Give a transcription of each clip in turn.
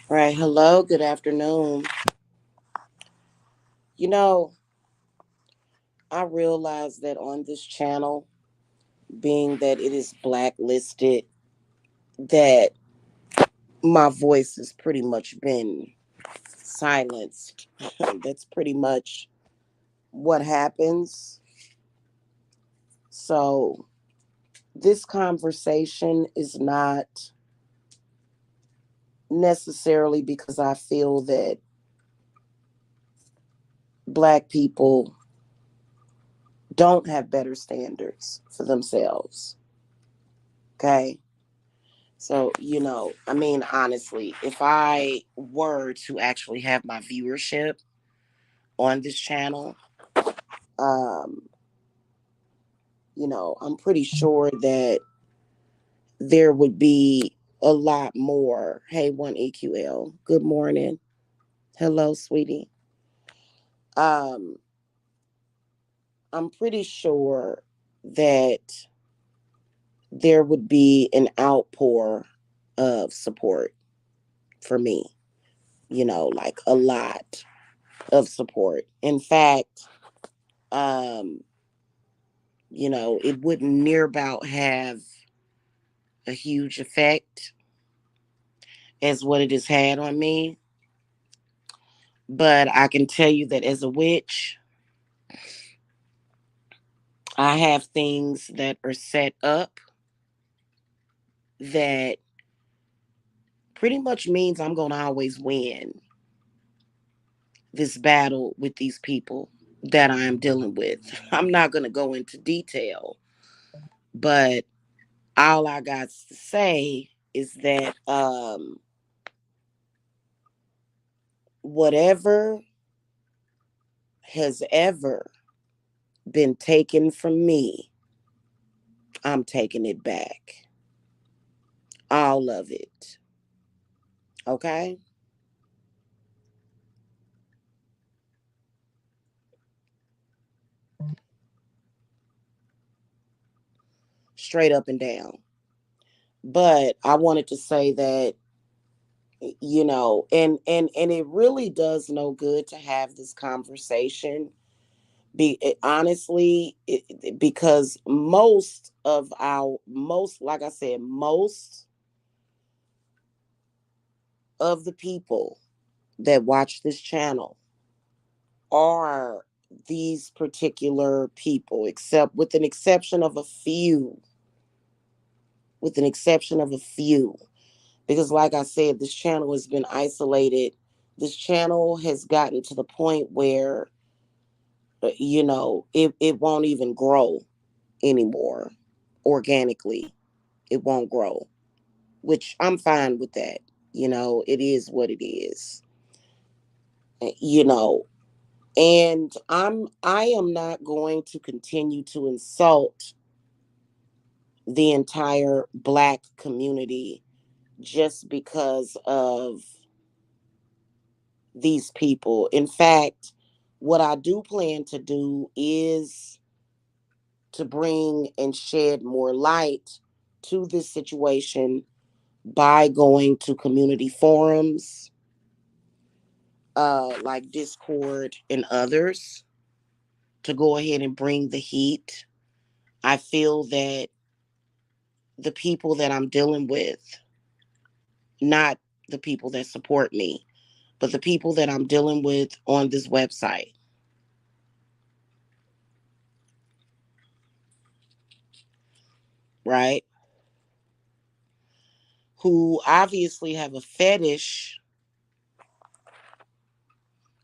Right. Hello. Good afternoon. You know, I realize that on this channel, being that it is blacklisted, that my voice has pretty much been silenced. That's pretty much what happens. So, this conversation is not necessarily because I feel that black people don't have better standards for themselves. Okay. So, I mean, honestly, if I were to actually have my viewership on this channel, um, I'm pretty sure that there would be a lot more. Hey, 1EQL, good morning. Hello, sweetie. Um, I'm pretty sure that there would be an outpour of support for me, like a lot of support. In fact, um, it wouldn't near about have a huge effect as what it has had on me. But I can tell you that as a witch, I have things that are set up that pretty much means I'm going to always win this battle with these people that I am dealing with. I'm not going to go into detail, but all I got to say is that whatever has ever been taken from me, I'm taking it back. All of it. Okay? Straight up and down. But I wanted to say that and it really does no good to have this conversation honestly because most like I said, most of the people that watch this channel are these particular people, except with an exception of a few, with an exception of a few. Because, like I said, this channel has been isolated. This channel has gotten to the point where, it won't even grow anymore organically. It won't grow, which I'm fine with that. It is what it is. You know, and I am not going to continue to insult the entire black community just because of these people. In fact, what I do plan to do is to bring and shed more light to this situation by going to community forums like Discord and others to go ahead and bring the heat. I feel that the people that I'm dealing with, not the people that support me, but the people that I'm dealing with on this website, right? Who obviously have a fetish.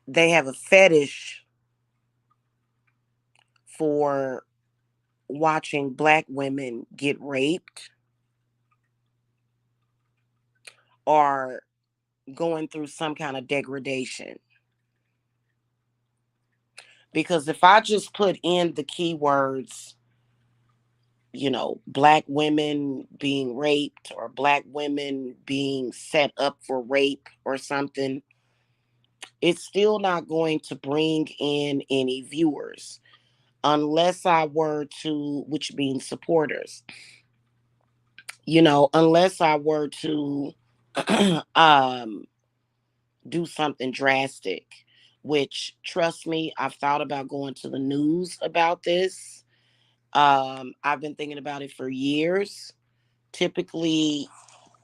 They have a fetish for watching black women get raped or going through some kind of degradation. Because if I just put in the keywords, black women being raped or black women being set up for rape or something, it's still not going to bring in any viewers unless I were to, which means supporters, unless I were to, um, do something drastic, which, trust me, I've thought about going to the news about this. I've been thinking about it for years. Typically,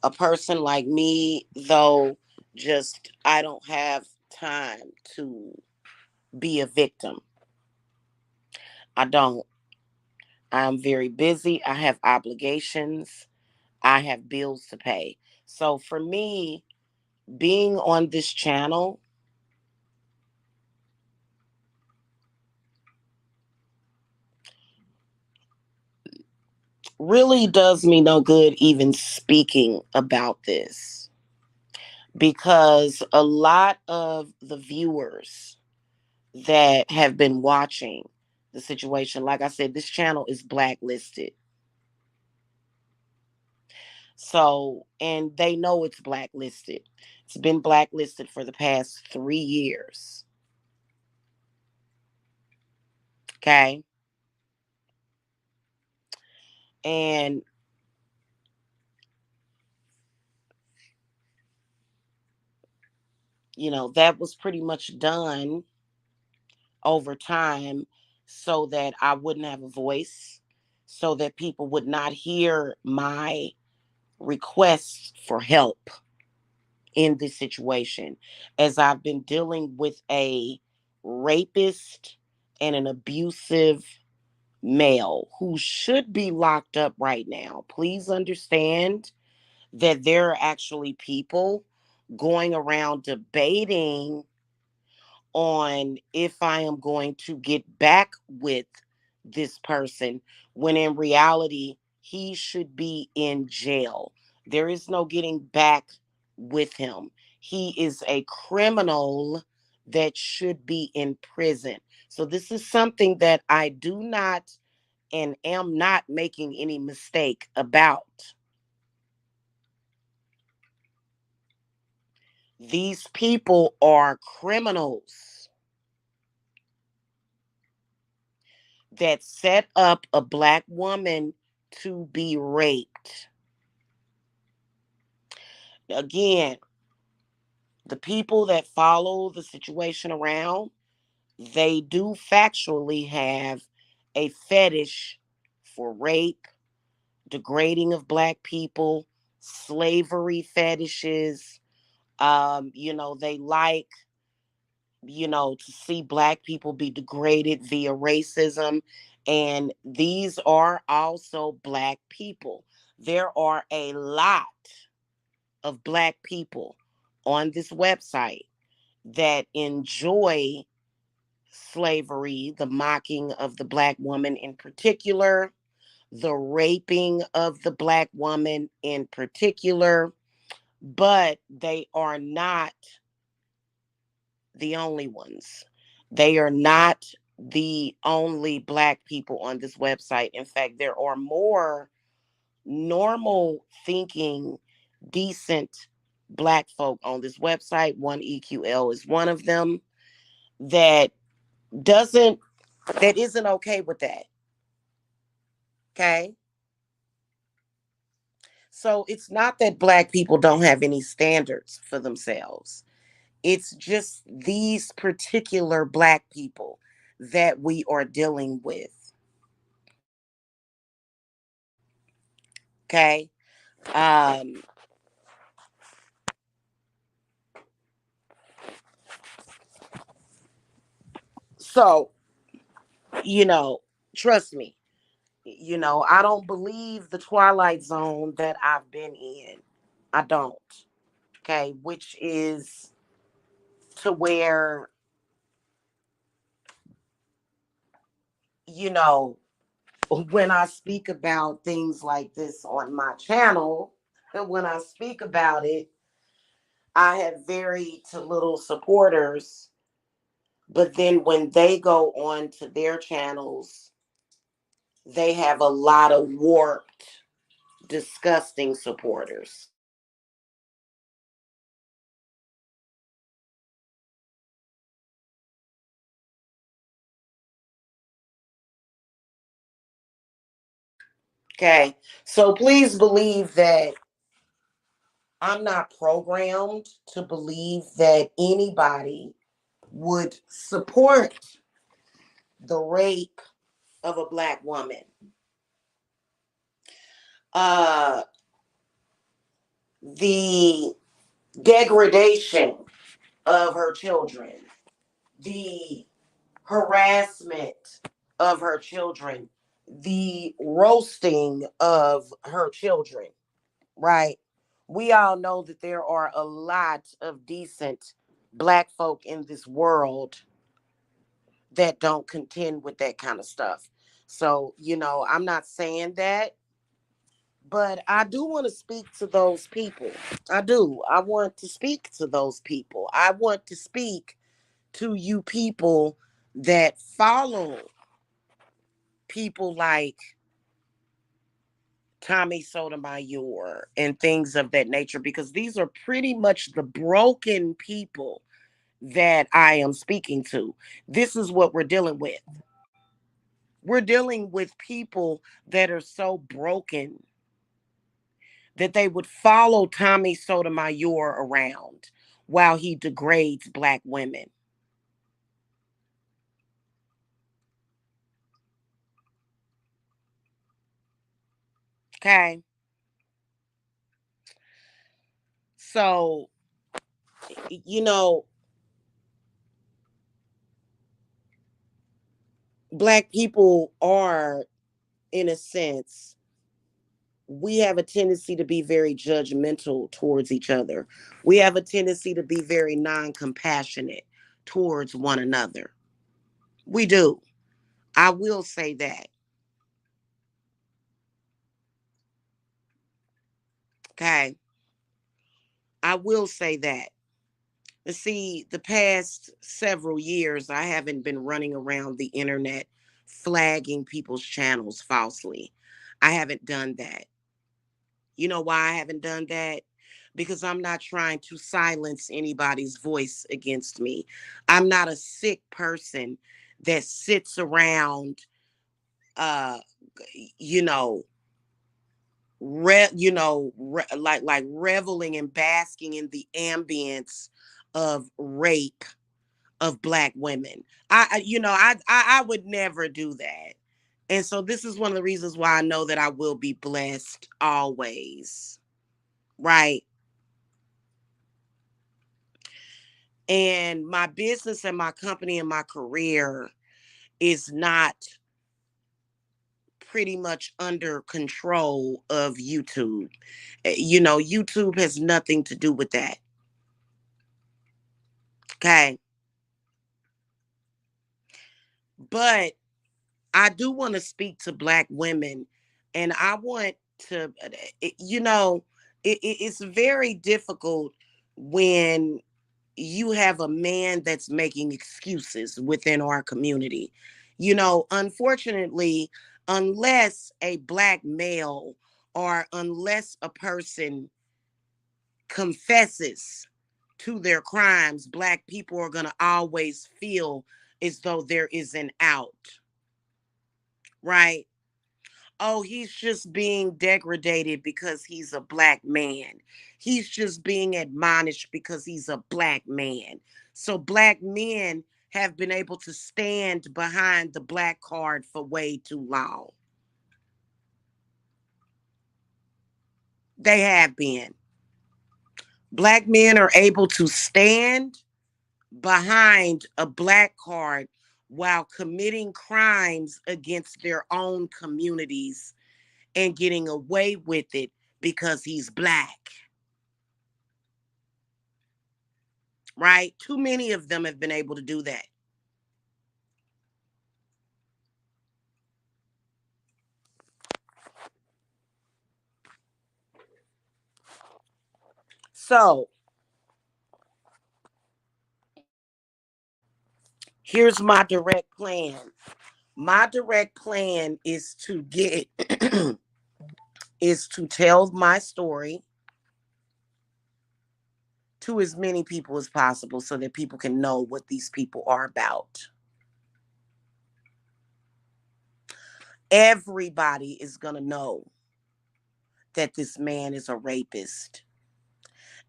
a person like me, though, just I don't have time to be a victim. I don't. I'm very busy. I have obligations. I have bills to pay. So for me, being on this channel really does me no good even speaking about this, because a lot of the viewers that have been watching the situation, like I said, this channel is blacklisted. So, and they know it's blacklisted. It's been blacklisted for the past 3 years. Okay. And, that was pretty much done over time so that I wouldn't have a voice, so that people would not hear my requests for help in this situation, as I've been dealing with a rapist and an abusive male who should be locked up right now. Please understand that there are actually people going around debating on if I am going to get back with this person, when in reality, he should be in jail. There is no getting back with him. He is a criminal that should be in prison. So, this is something that I do not and am not making any mistake about. These people are criminals that set up a black woman to be raped. Again, the people that follow the situation around, they do factually have a fetish for rape, degrading of black people, slavery fetishes. They like, to see black people be degraded via racism. And these are also black people. There are a lot of black people on this website that enjoy slavery, the mocking of the black woman in particular, the raping of the black woman in particular, but they are not the only ones. They are not the only black people on this website. In fact, there are more normal thinking, decent black folk on this website. One EQL is one of them that doesn't that isn't okay with that. Okay? So it's not that black people don't have any standards for themselves. It's just these particular black people that we are dealing with. Okay? Um so, you know, trust me, I don't believe the twilight zone that I've been in. I don't. Okay, which is to where, you know, when I speak about things like this on my channel, and when I speak about it, I have very to little supporters. But then when they go on to their channels, they have a lot of warped, disgusting supporters. Okay. So please believe that I'm not programmed to believe that anybody would support the rape of a black woman. Uh, the degradation of her children, the harassment of her children, the roasting of her children, right? We all know that there are a lot of decent black folk in this world that don't contend with that kind of stuff. So, I'm not saying that, but I do want to speak to those people. I do. I want to speak to those people. I want to speak to you people that follow people like Tommy Sotomayor and things of that nature, because these are pretty much the broken people that I am speaking to. This is what we're dealing with. We're dealing with people that are so broken that they would follow Tommy Sotomayor around while he degrades black women. Okay. So, you know, black people are, in a sense, we have a tendency to be very judgmental towards each other. We have a tendency to be very non compassionate towards one another. We do. I will say that. Okay. I will say that. See, the past several years, I haven't been running around the internet flagging people's channels falsely. I haven't done that. You know why I haven't done that? Because I'm not trying to silence anybody's voice against me. I'm not a sick person that sits around, uh, you know, like reveling and basking in the ambience of rape of black women. I would never do that. And so this is one of the reasons why I know that I will be blessed always. Right? And my business and my company and my career is not pretty much under control of YouTube. YouTube has nothing to do with that. Okay. But I do want to speak to black women, and I want to, you know, it's very difficult when you have a man that's making excuses within our community. Unfortunately, unless a black male or unless a person confesses to their crimes, black people are going to always feel as though there is an out, right? Oh, he's just being degraded because he's a black man. He's just being admonished because he's a black man. So black men have been able to stand behind the black card for way too long. They have been. Black men are able to stand behind a black card while committing crimes against their own communities and getting away with it because he's black. Right? Too many of them have been able to do that. So here's my direct plan. My direct plan is to get is to tell my story to as many people as possible so that people can know what these people are about. Everybody is going to know that this man is a rapist.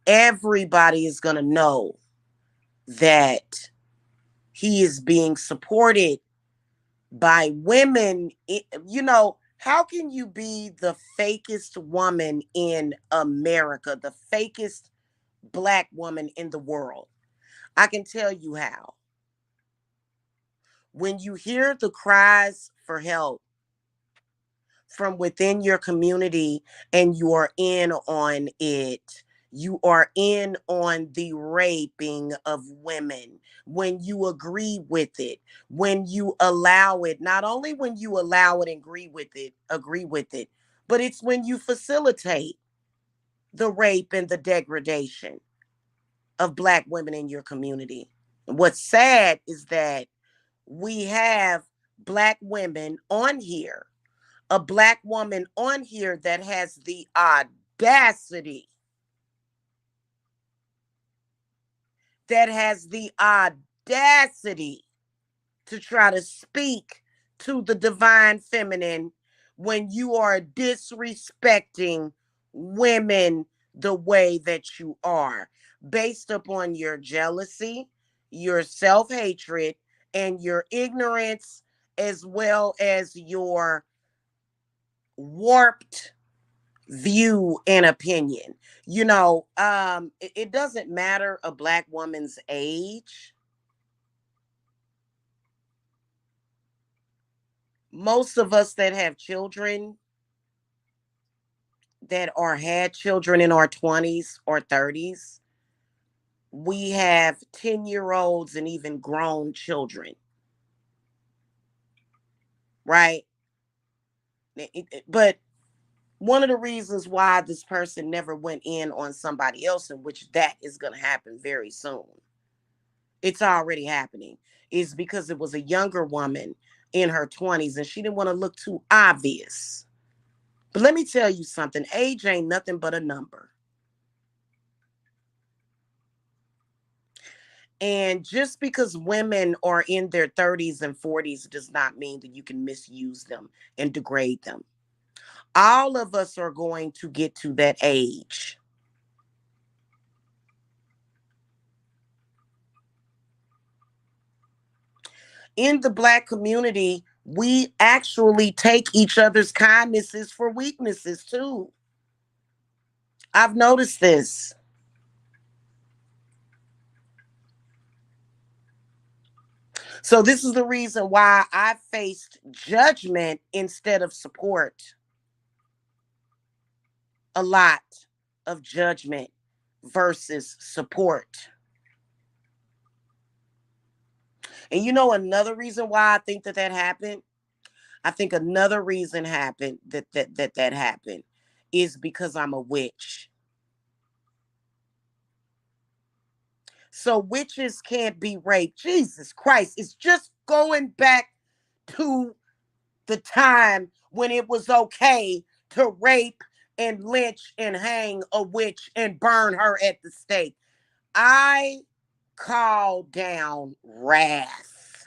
everybody is going to know that he is being supported by women. How can you be the fakest woman in America, the fakest black woman in the world? I can tell you how. When you hear the cries for help from within your community and you are in on it, you are in on the raping of women. When you agree with it, when you allow it, not only when you allow it and agree with it, but it's when you facilitate the rape and the degradation of black women in your community. What's sad is that we have black women on here, a black woman on here that has the audacity, that has the audacity to try to speak to the divine feminine when you are disrespecting women the way that you are, based upon your jealousy, your self hatred, and your ignorance, as well as your warped view and opinion. It doesn't matter a black woman's age. Most of us that have children, that are had children in our 20s or 30s, we have 10-year-olds and even grown children, right? But one of the reasons why this person never went in on somebody else, in which that is going to happen very soon, it's already happening, is because it was a younger woman in her 20s and she didn't want to look too obvious. But let me tell you something, age ain't nothing but a number. And just because women are in their 30s and 40s does not mean that you can misuse them and degrade them. All of us are going to get to that age. In the black community, we actually take each other's kindnesses for weaknesses too. I've noticed this. So, this is the reason why I faced judgment instead of support. A lot of judgment versus support. And another reason why I think that happened? I think another reason happened that happened is because I'm a witch. So witches can't be raped. Jesus Christ. It's just going back to the time when it was okay to rape and lynch and hang a witch and burn her at the stake. I call down wrath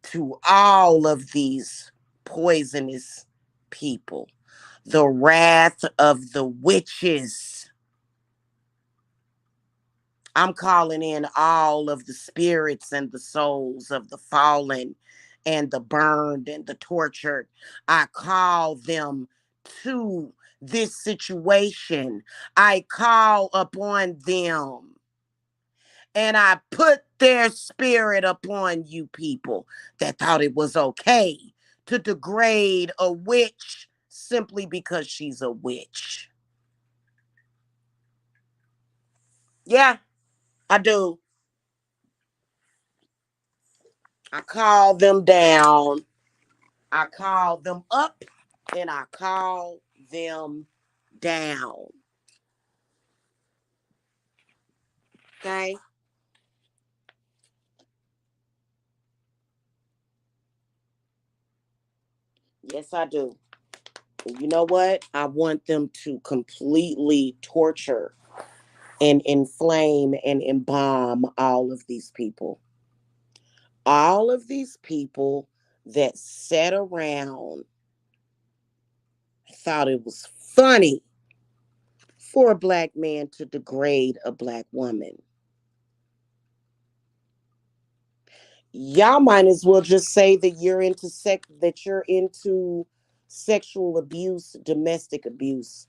to all of these poisonous people. The wrath of the witches. I'm calling in all of the spirits and the souls of the fallen and the burned and the tortured. I call them to this situation. I call upon them and I put their spirit upon you people that thought it was okay to degrade a witch simply because she's a witch. Yeah, I do. I call them down, I call them up, and I call them down. Okay? Yes, I do. And you know what? I want them to completely torture and inflame and embalm all of these people. All of these people that sat around, thought it was funny for a black man to degrade a black woman. Y'all might as well just say that you're into sexual abuse, domestic abuse.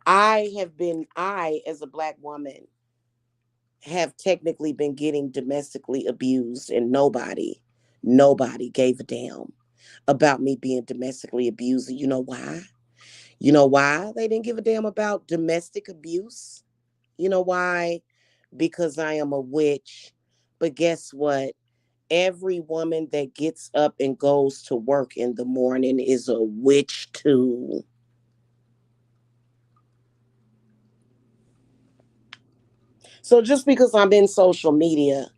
I as a black woman have technically been getting domestically abused, and nobody gave a damn about me being domestically abused. And you know why? You know why they didn't give a damn about domestic abuse? You know why? Because I am a witch. But guess what? Every woman that gets up and goes to work in the morning is a witch too. So just because I'm in social media,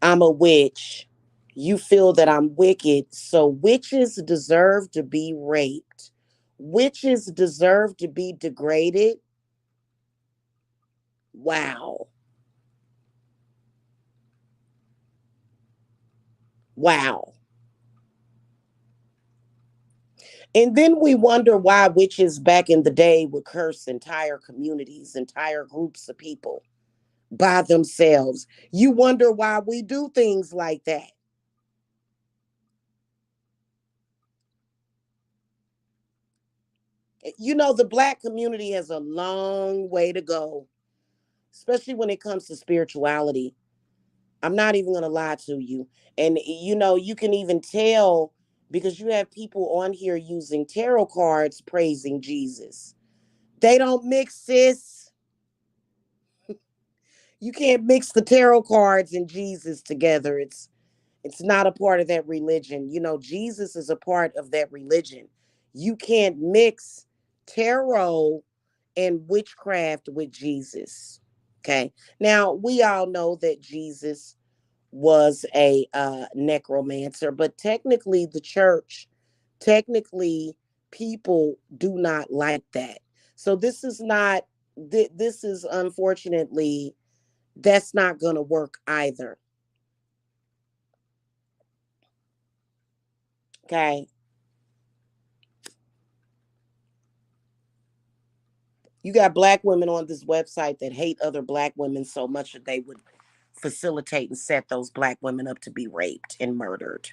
I'm a witch. You feel that I'm wicked. So witches deserve to be raped. Witches deserve to be degraded. Wow. Wow. And then we wonder why witches back in the day would curse entire communities, entire groups of people by themselves. You wonder why we do things like that. The black community has a long way to go, especially when it comes to spirituality. I'm not even going to lie to you. And, you can even tell because you have people on here using tarot cards praising Jesus. They don't mix, sis. You can't mix the tarot cards and Jesus together. It's not a part of that religion. Jesus is a part of that religion. You can't mix tarot and witchcraft with Jesus. Okay. Now, we all know that Jesus was a necromancer, but technically, technically, people do not like that. So, this is not, this is unfortunately, that's not going to work either. Okay. You got black women on this website that hate other black women so much that they would facilitate and set those black women up to be raped and murdered.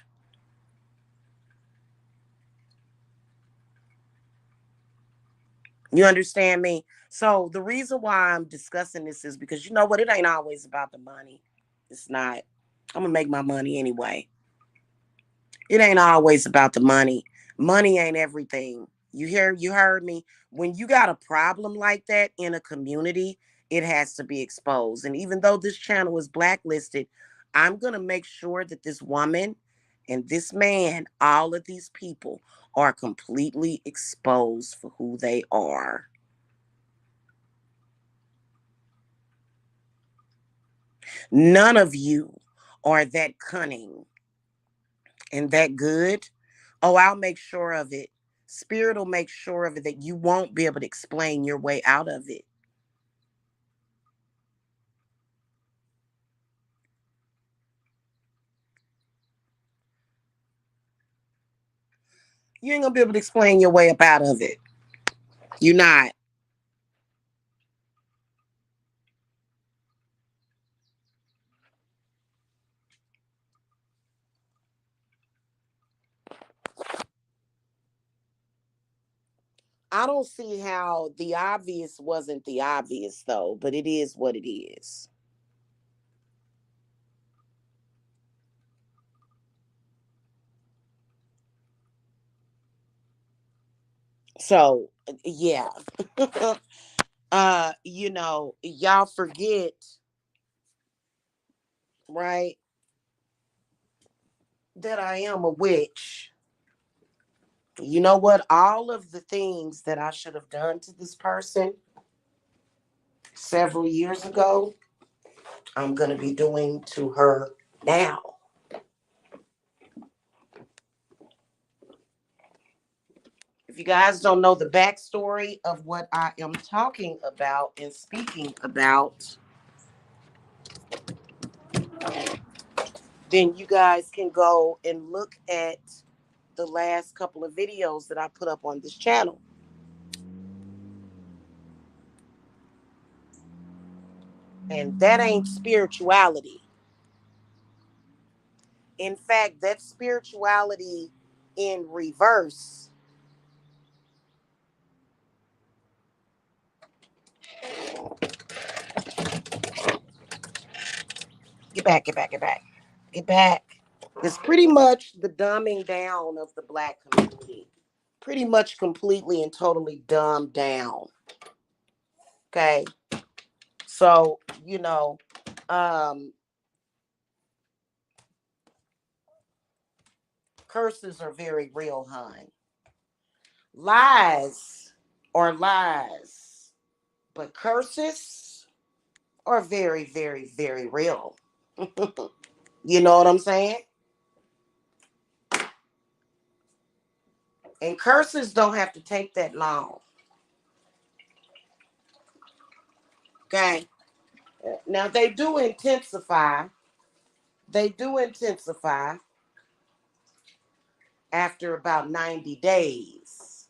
You understand me? So the reason why I'm discussing this is because you know what? It ain't always about the money. It's not. I'm gonna make my money anyway. It ain't always about the money. Money ain't everything. You heard me. When you got a problem like that in a community, it has to be exposed. And even though this channel is blacklisted, I'm going to make sure that this woman and this man, all of these people are completely exposed for who they are. None of you are that cunning and that good. Oh, I'll make sure of it. Spirit will make sure of it that you won't be able to explain your way out of it. You ain't gonna be able to explain your way up out of it. You're not. I don't see how the obvious wasn't the obvious though, but it is what it is. So yeah. Y'all forget, right, that I am a witch. You know what? All of the things that I should have done to this person several years ago, I'm going to be doing to her now. If you guys don't know the backstory of what I am talking about and speaking about, then you guys can go and look at the last couple of videos that I put up on this channel. And that ain't spirituality. In fact, that spirituality in reverse. Get back, get back, get back. Get back. It's pretty much the dumbing down of the black community. Pretty much completely and totally dumbed down. Okay. So, um, curses are very real, hun. Lies are lies. But curses are very, very, very real. You know what I'm saying? And curses don't have to take that long. Okay. Now they do intensify. They do intensify after about 90 days.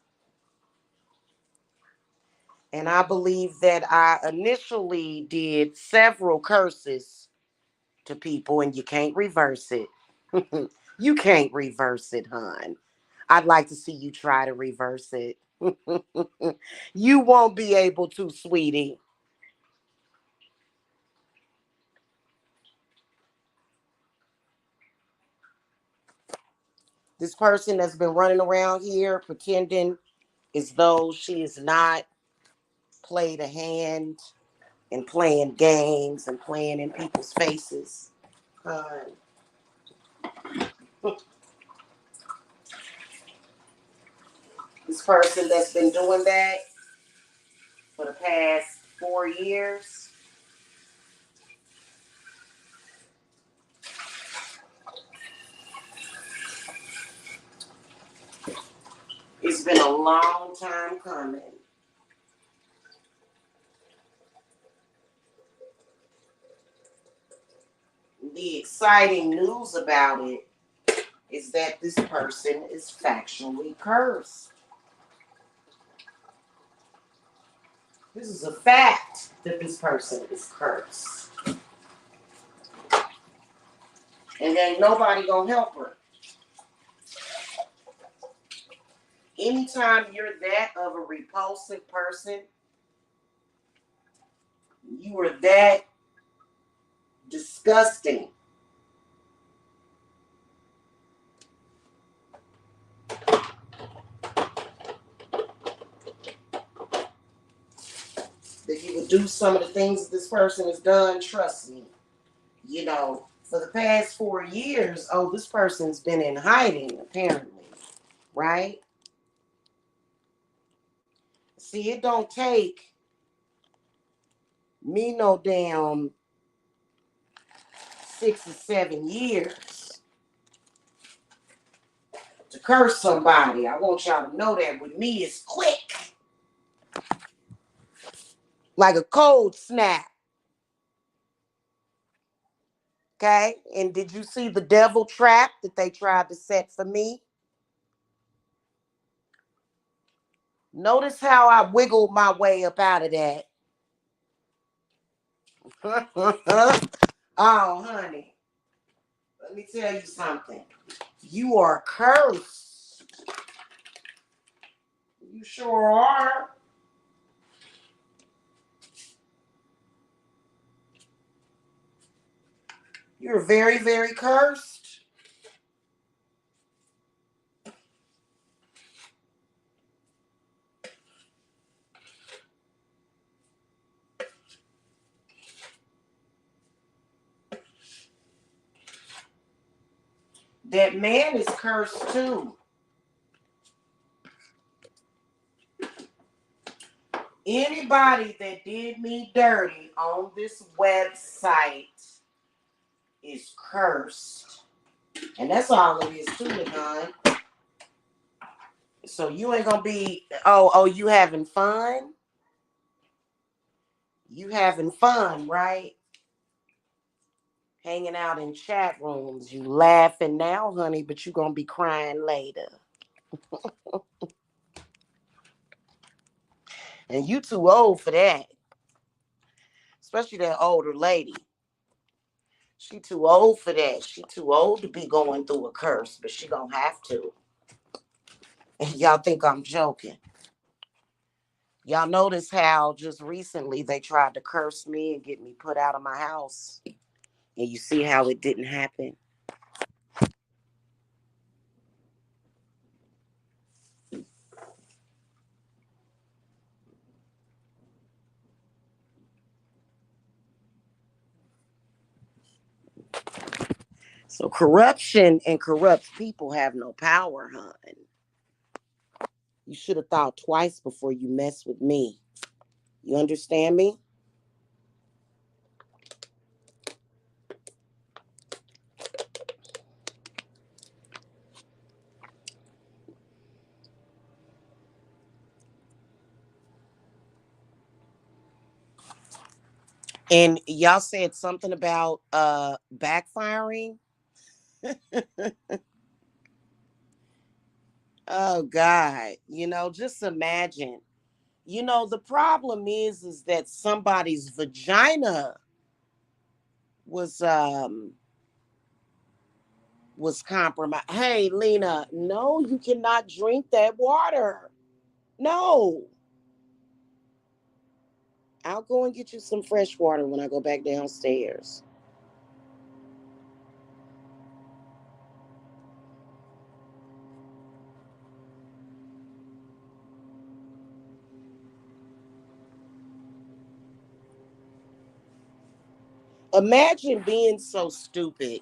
And I believe that I initially did several curses to people, and you can't reverse it. You can't reverse it, hon. I'd like to see you try to reverse it. You won't be able to, sweetie. This person that's been running around here pretending as though she is not played a hand and playing games and playing in people's faces. Hon. This person that's been doing that for the past 4 years, it's been a long time coming. The exciting news about it is that this person is factually cursed. This is a fact that this person is cursed. And ain't nobody gonna help her. Anytime you're that of a repulsive person, you are that disgusting. That you would do some of the things that this person has done, trust me. For the past 4 years, oh, this person's been in hiding, apparently, right? See, it don't take me no damn 6 or 7 years to curse somebody. I want y'all to know that with me, it's quick, like a cold snap. Okay? And did you see the devil trap that they tried to set for me? Notice how I wiggled my way up out of that. Oh, honey, let me tell you something. You are cursed. You sure are. You're very, very cursed. That man is cursed too. Anybody that did me dirty on this website is cursed. And that's all it is to it, hon. So you ain't gonna be, you having fun? You having fun, right? Hanging out in chat rooms. You laughing now, honey, but you gonna be crying later. And you too old for that. especially that older lady. She too old for that. She too old to be going through a curse, but she gonna have to. And y'all think I'm joking. Y'all notice how just recently they tried to curse me and get me put out of my house. And you see how it didn't happen? So corruption and corrupt people have no power, hon. You should have thought twice before you mess with me. You understand me? And y'all said something about backfiring. Oh God. Just imagine. The problem is that somebody's vagina was was compromised. Hey, Lena, no, you cannot drink that water. No. I'll go and get you some fresh water when I go back downstairs. Imagine being so stupid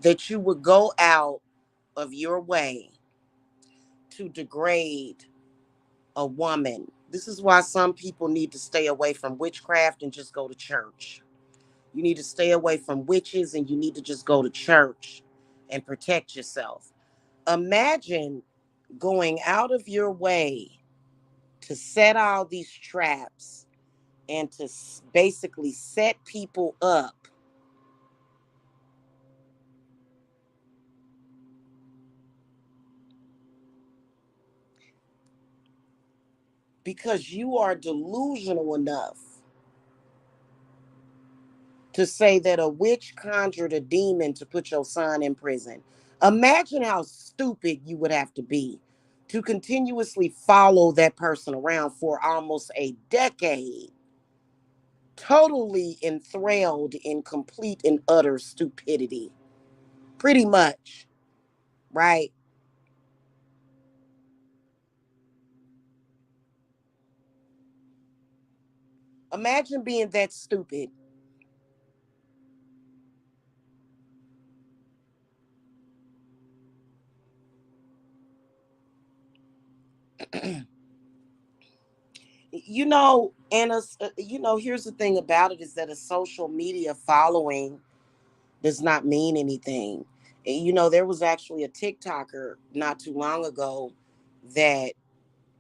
that you would go out of your way to degrade a woman. This is why some people need to stay away from witchcraft and just go to church. You need to stay away from witches and you need to just go to church and protect yourself. Imagine going out of your way to set all these traps and to basically set people up because you are delusional enough to say that a witch conjured a demon to put your son in prison. Imagine how stupid you would have to be to continuously follow that person around for almost a decade, totally enthralled in complete and utter stupidity. Pretty much, right? Imagine being that stupid. Here's the thing about it is that a social media following does not mean anything. There was actually a TikToker not too long ago that,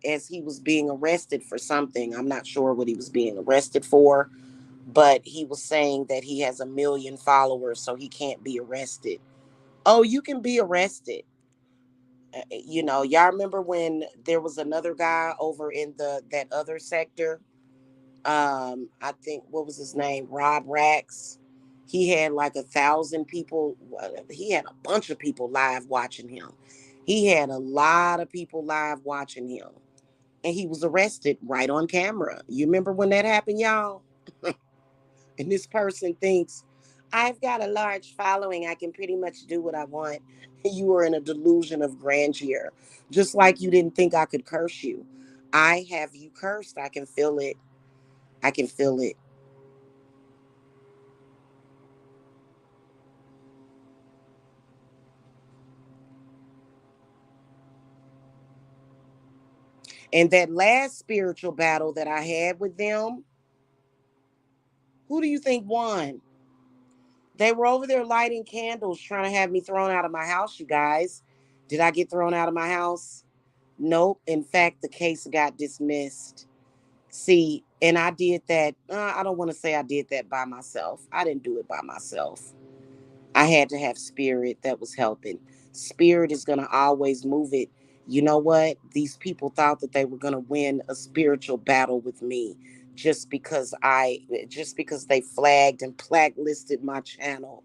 as he was being arrested for something, I'm not sure what he was being arrested for, but he was saying that he has 1 million followers, so he can't be arrested. Oh, you can be arrested. Y'all remember when there was another guy over in that other sector? I think, what was his name, Rob Rax. He had like 1,000 people. He had a bunch of people live watching him. He had a lot of people live watching him, and he was arrested right on camera. You remember when that happened, y'all? And this person thinks, I've got a large following, I can pretty much do what I want. You were in a delusion of grandeur, just like you didn't think I could curse you. I have you cursed. I can feel it. I can feel it. And that last spiritual battle that I had with them, who do you think won? They were over there lighting candles, trying to have me thrown out of my house, you guys. Did I get thrown out of my house? Nope. In fact, the case got dismissed. See, and I did that. I don't want to say I did that by myself. I didn't do it by myself. I had to have spirit that was helping. Spirit is going to always move it. You know what? These people thought that they were going to win a spiritual battle with me just because they flagged and blacklisted my channel.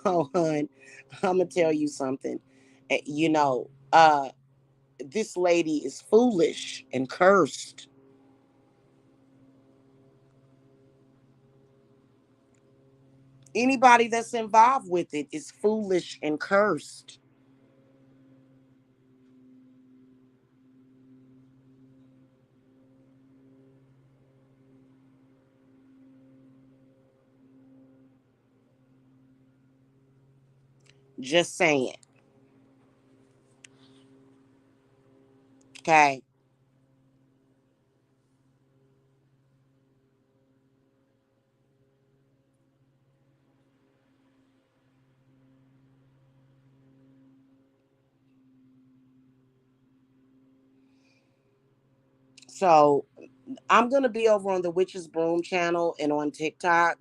Oh, hun, I'm gonna tell you something. This lady is foolish and cursed. Anybody that's involved with it is foolish and cursed. Just saying. Okay. So I'm gonna be over on the Witch's Broom channel and on TikTok.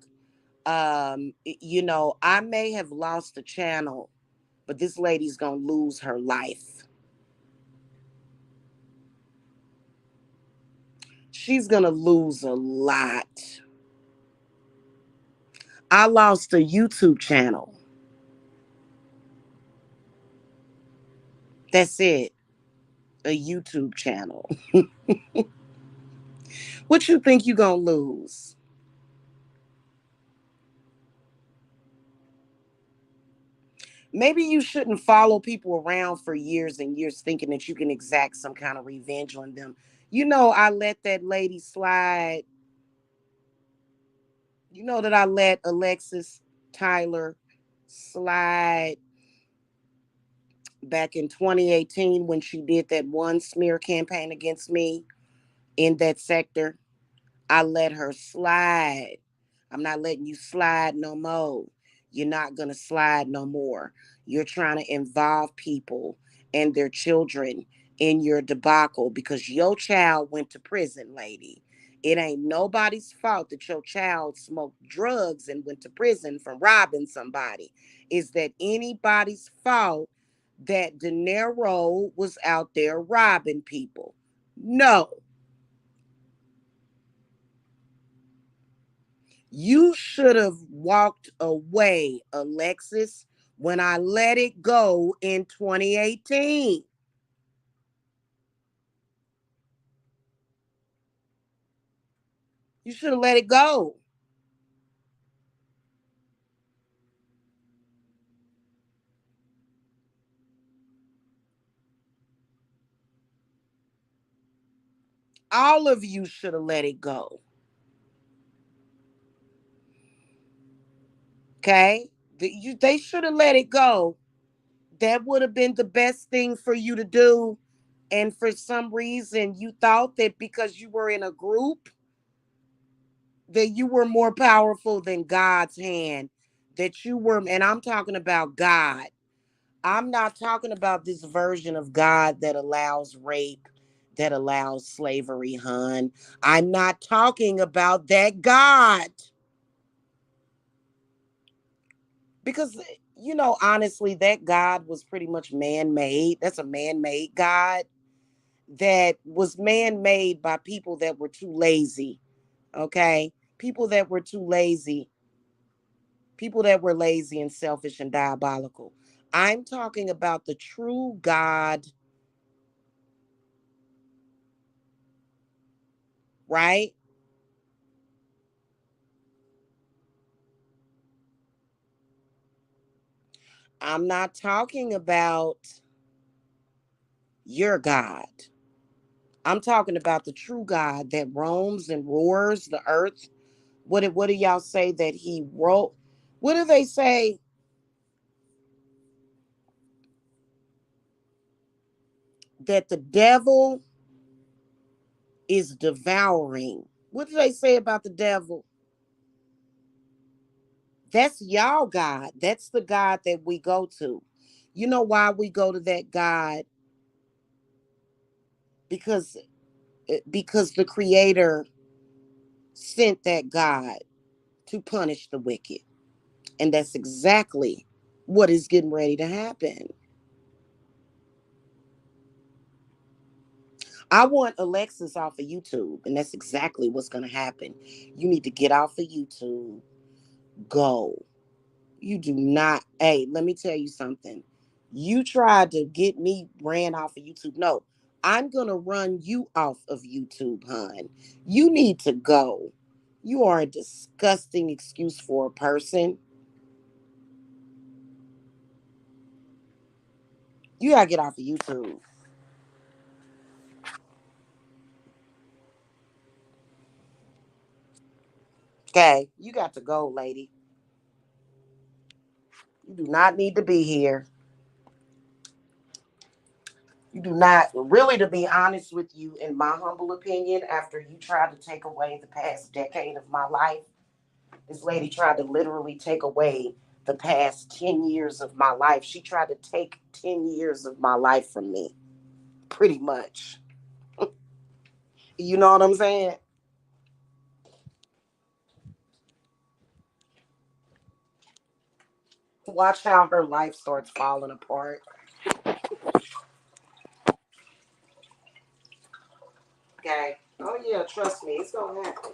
I may have lost the channel, but this lady's gonna lose her life. She's gonna lose a lot. I lost a YouTube channel. That's it. A YouTube channel. What you think you gonna lose? Maybe you shouldn't follow people around for years and years thinking that you can exact some kind of revenge on them. I let that lady slide. You know that I let Alexis Tyler slide back in 2018 when she did that one smear campaign against me in that sector. I let her slide. I'm not letting you slide no more. You're not going to slide no more. You're trying to involve people and their children in your debacle because your child went to prison, lady. It ain't nobody's fault that your child smoked drugs and went to prison from robbing somebody. Is that anybody's fault that De Niro was out there robbing people? No. You should have walked away, Alexis, when I let it go in 2018. You should have let it go. All of you should have let it go. Okay? They should have let it go. That would have been the best thing for you to do. And for some reason, you thought that because you were in a group, that you were more powerful than God's hand. That you were, and I'm talking about God. I'm not talking about this version of God that allows rape, that allows slavery, hun. I'm not talking about that God. Because, honestly, that God was pretty much man made. That's a man made God that was man made by people that were too lazy. Okay? People that were too lazy, people that were lazy and selfish and diabolical. I'm talking about the true God, right? I'm not talking about your God. I'm talking about the true God that roams and roars the earth. What do y'all say that he wrote? What do they say that the devil is devouring? What do they say about the devil? That's y'all God. That's the God that we go to. You know why we go to that God? Because because the creator sent that God to punish the wicked. And that's exactly what is getting ready to happen. I want Alexis off of YouTube, and that's exactly what's going to happen. You need to get off of YouTube. Go. You do not. Hey, let me tell you something. You tried to get me ran off of YouTube. No, I'm going to run you off of YouTube, hon. You need to go. You are a disgusting excuse for a person. You got to get off of YouTube. Okay? You got to go, lady. You do not need to be here. You do not, really, to be honest with you, in my humble opinion, after you tried to take away the past decade of my life, this lady tried to literally take away the past 10 years of my life. She tried to take 10 years of my life from me, pretty much. You know what I'm saying? Watch how her life starts falling apart. Okay. Oh, yeah, trust me, it's going to happen.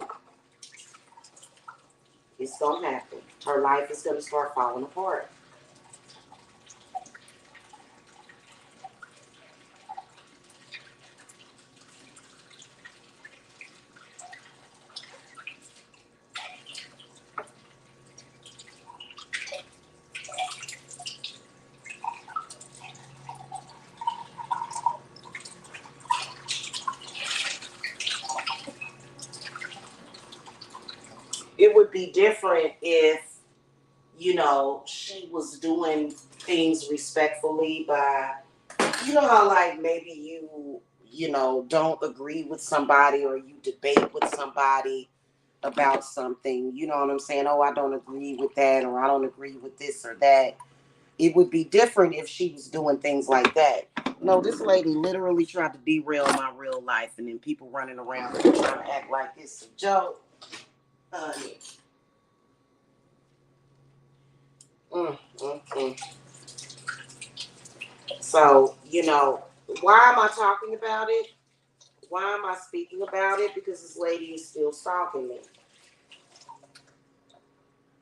It's going to happen. Her life is going to start falling apart. It would be different if, she was doing things respectfully by, how like maybe don't agree with somebody or you debate with somebody about something, you know what I'm saying? Oh, I don't agree with that or I don't agree with this or that. It would be different if she was doing things like that. No, this lady literally tried to derail my real life and then people running around trying to act like it's a joke. Honey. Mm. So, why am I talking about it? Why am I speaking about it? Because this lady is still stalking me.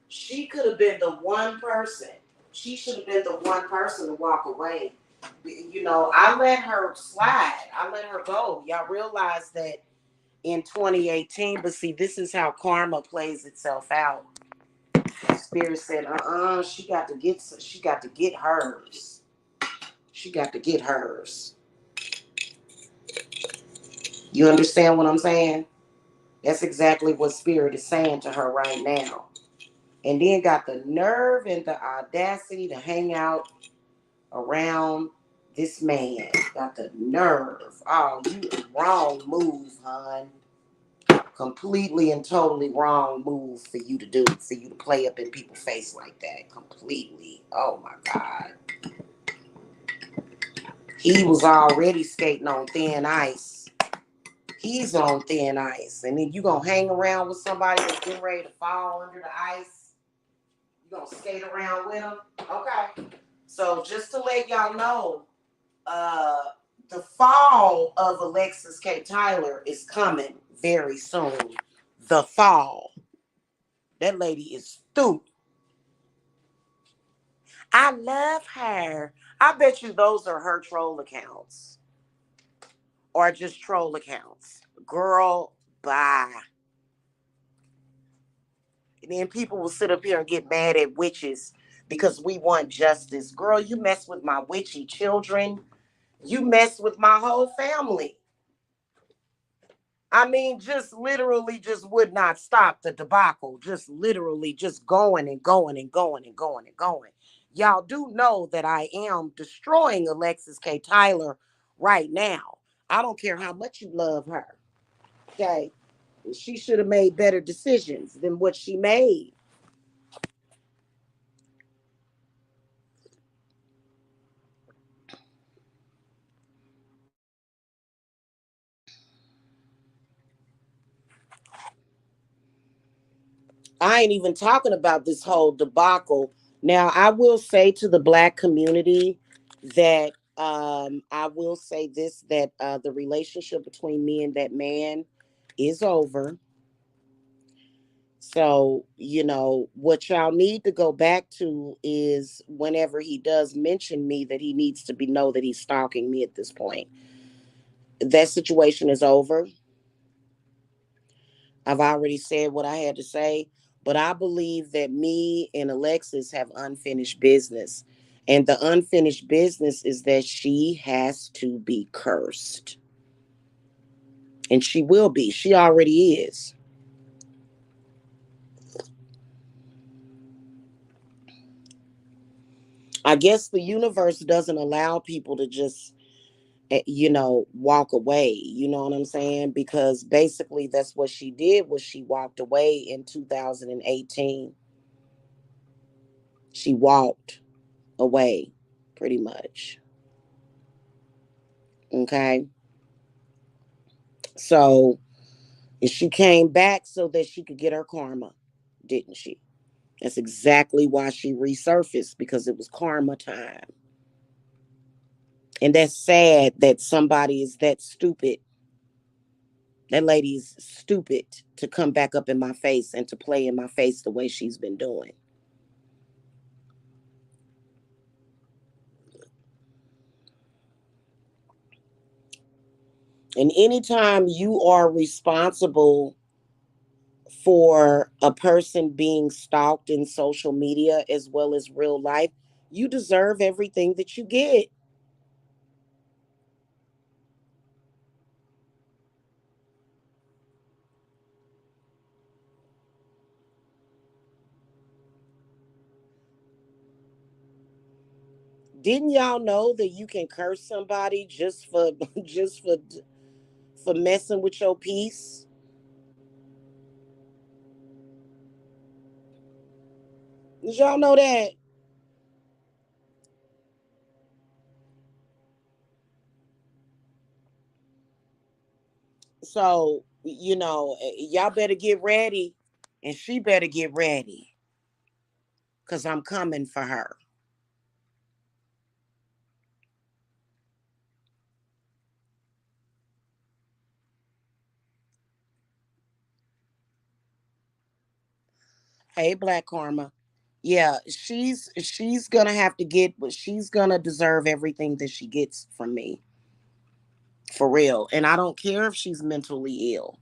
She could have been the one person. She should have been the one person to walk away. I let her slide. I let her go. Y'all realize that in 2018, but see, this is how karma plays itself out. Spirit said, she got to get hers. She got to get hers. You understand what I'm saying? That's exactly what Spirit is saying to her right now. And then got the nerve and the audacity to hang out around this man. Got the nerve. Oh, you wrong move, hon. Completely and totally wrong move for you to do, for you to play up in people's face like that. Completely. Oh my God. He was already skating on thin ice. He's on thin ice. And then you gonna hang around with somebody that's getting ready to fall under the ice. You gonna skate around with him? Okay. So just to let y'all know, uh, the fall of Alexis K. Tyler is coming very soon. The fall. That lady is stupid. I love her. I bet you those are her troll accounts or just troll accounts. Girl, bye. And then people will sit up here and get mad at witches because we want justice. Girl, you mess with my witchy children. You mess with my whole family. I mean, just literally just would not stop the debacle. Just literally just going and going and going and going and going. Y'all do know that I am destroying Alexis K. Tyler right now. I don't care how much you love her. Okay. She should have made better decisions than what she made. I ain't even talking about this whole debacle. Now, I will say to the black community that I will say this, that the relationship between me and that man is over. So, what y'all need to go back to is whenever he does mention me, that he needs to be know that he's stalking me at this point. That situation is over. I've already said what I had to say, but I believe that me and Alexis have unfinished business. And the unfinished business is that she has to be cursed. And she will be. She already is. I guess the universe doesn't allow people to just, walk away. You know what I'm saying? Because basically that's what she did, was she walked away in 2018. She walked away pretty much. Okay. So she came back so that she could get her karma, didn't she? That's exactly why she resurfaced, because it was karma time. And that's sad that somebody is that stupid. That lady's stupid to come back up in my face and to play in my face the way she's been doing. And anytime you are responsible for a person being stalked in social media as well as real life, you deserve everything that you get. Didn't y'all know that you can curse somebody just for just for messing with your peace? Did y'all know that? So, y'all better get ready, and she better get ready, because I'm coming for her. Hey, Black Karma. Yeah, she's gonna have to get, but she's gonna deserve everything that she gets from me. For real. And I don't care if she's mentally ill.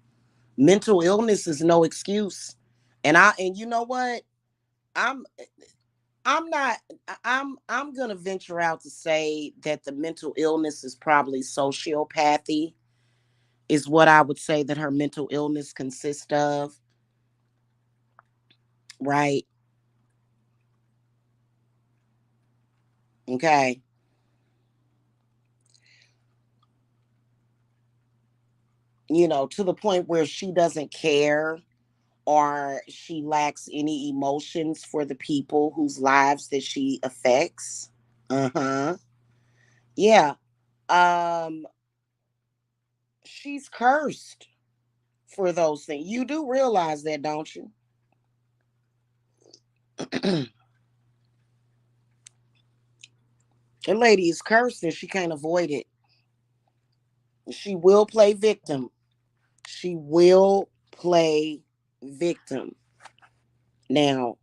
Mental illness is no excuse. And you know what? I'm I'm not I'm gonna venture out to say that the mental illness is probably sociopathy, is what I would say that her mental illness consists of, right? Okay. To the point where she doesn't care, or she lacks any emotions for the people whose lives that she affects. Uh-huh. Yeah. Um she's cursed for those things. You do realize that, don't you? The lady is cursed and she can't avoid it. She will play victim. She will play victim. Now,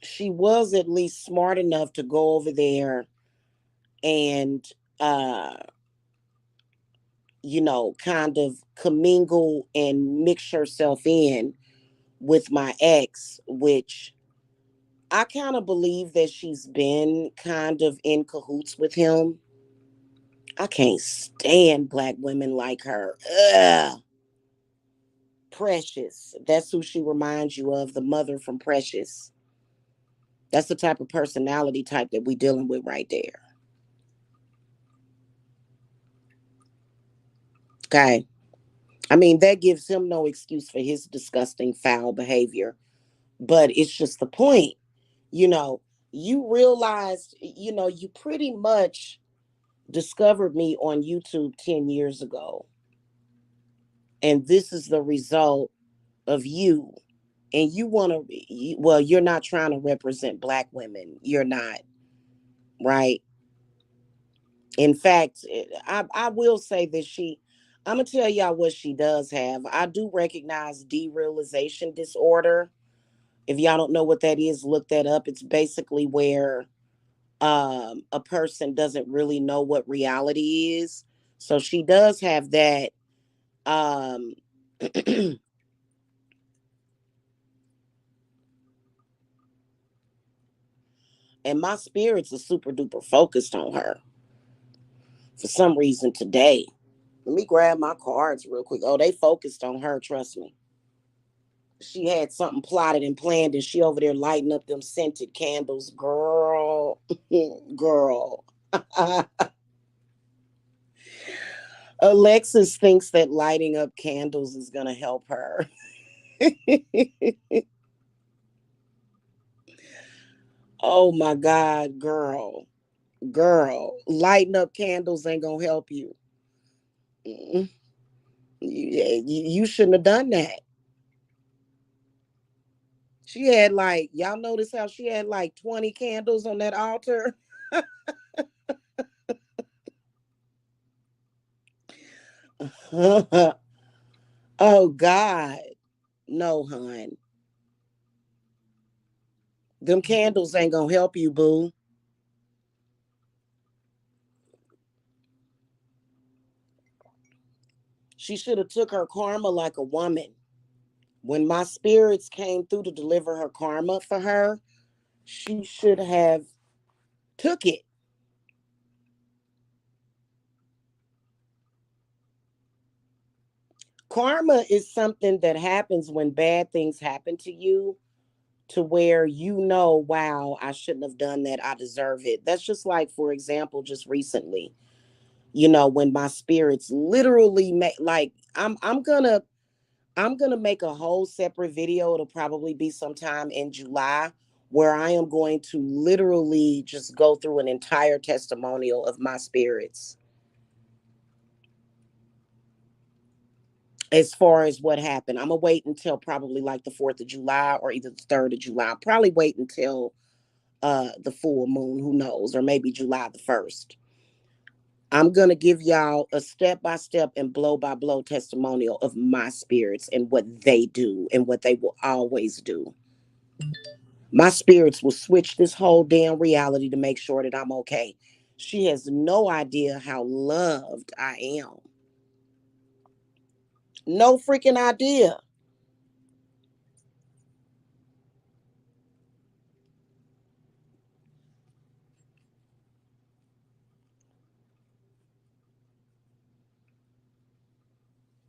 she was at least smart enough to go over there and uh kind of commingle and mix herself in with my ex, which I kind of believe that she's been kind of in cahoots with him. I can't stand black women like her. Ugh. Precious. That's who she reminds you of, the mother from Precious. That's the type of personality type that we dealing with right there. Okay. I mean, that gives him no excuse for his disgusting, foul behavior. But it's just the point. You know, you realized, you pretty much discovered me on YouTube 10 years ago. And this is the result of you. And you want to, well, you're not trying to represent black women. You're not. right? In fact, I will say that I'm gonna tell y'all what she does have. I do recognize derealization disorder. If y'all don't know what that is, look that up. It's basically where a person doesn't really know what reality is. So she does have that. Um, and my spirits are super duper focused on her for some reason today. Let me grab my cards real quick. Oh, they focused on her, trust me. She had something plotted and planned, and she over there lighting up them scented candles. Girl, girl. Alexis thinks that lighting up candles is going to help her. Oh my God, girl. Girl, lighting up candles ain't going to help you. Mm. You shouldn't have done that. She had like, y'all notice how she had like 20 candles on that altar? Oh God. No, hun. Them candles ain't gonna help you, boo. She should have took her karma like a woman. When my spirits came through to deliver her karma for her, she should have took it. Karma is something that happens when bad things happen to you, to where you know, wow, I shouldn't have done that. I deserve it. That's just like, for example, just recently, when my spirits literally make, like, I'm gonna make a whole separate video. It'll probably be sometime in July, where I am going to literally just go through an entire testimonial of my spirits as far as what happened. I'm gonna wait until probably like the 4th of July or either the 3rd of July. I'll probably wait until the full moon, who knows, or maybe July the 1st. I'm gonna give y'all a step by step and blow by blow testimonial of my spirits and what they do and what they will always do. My spirits will switch this whole damn reality to make sure that I'm okay. She has no idea how loved I am. No freaking idea.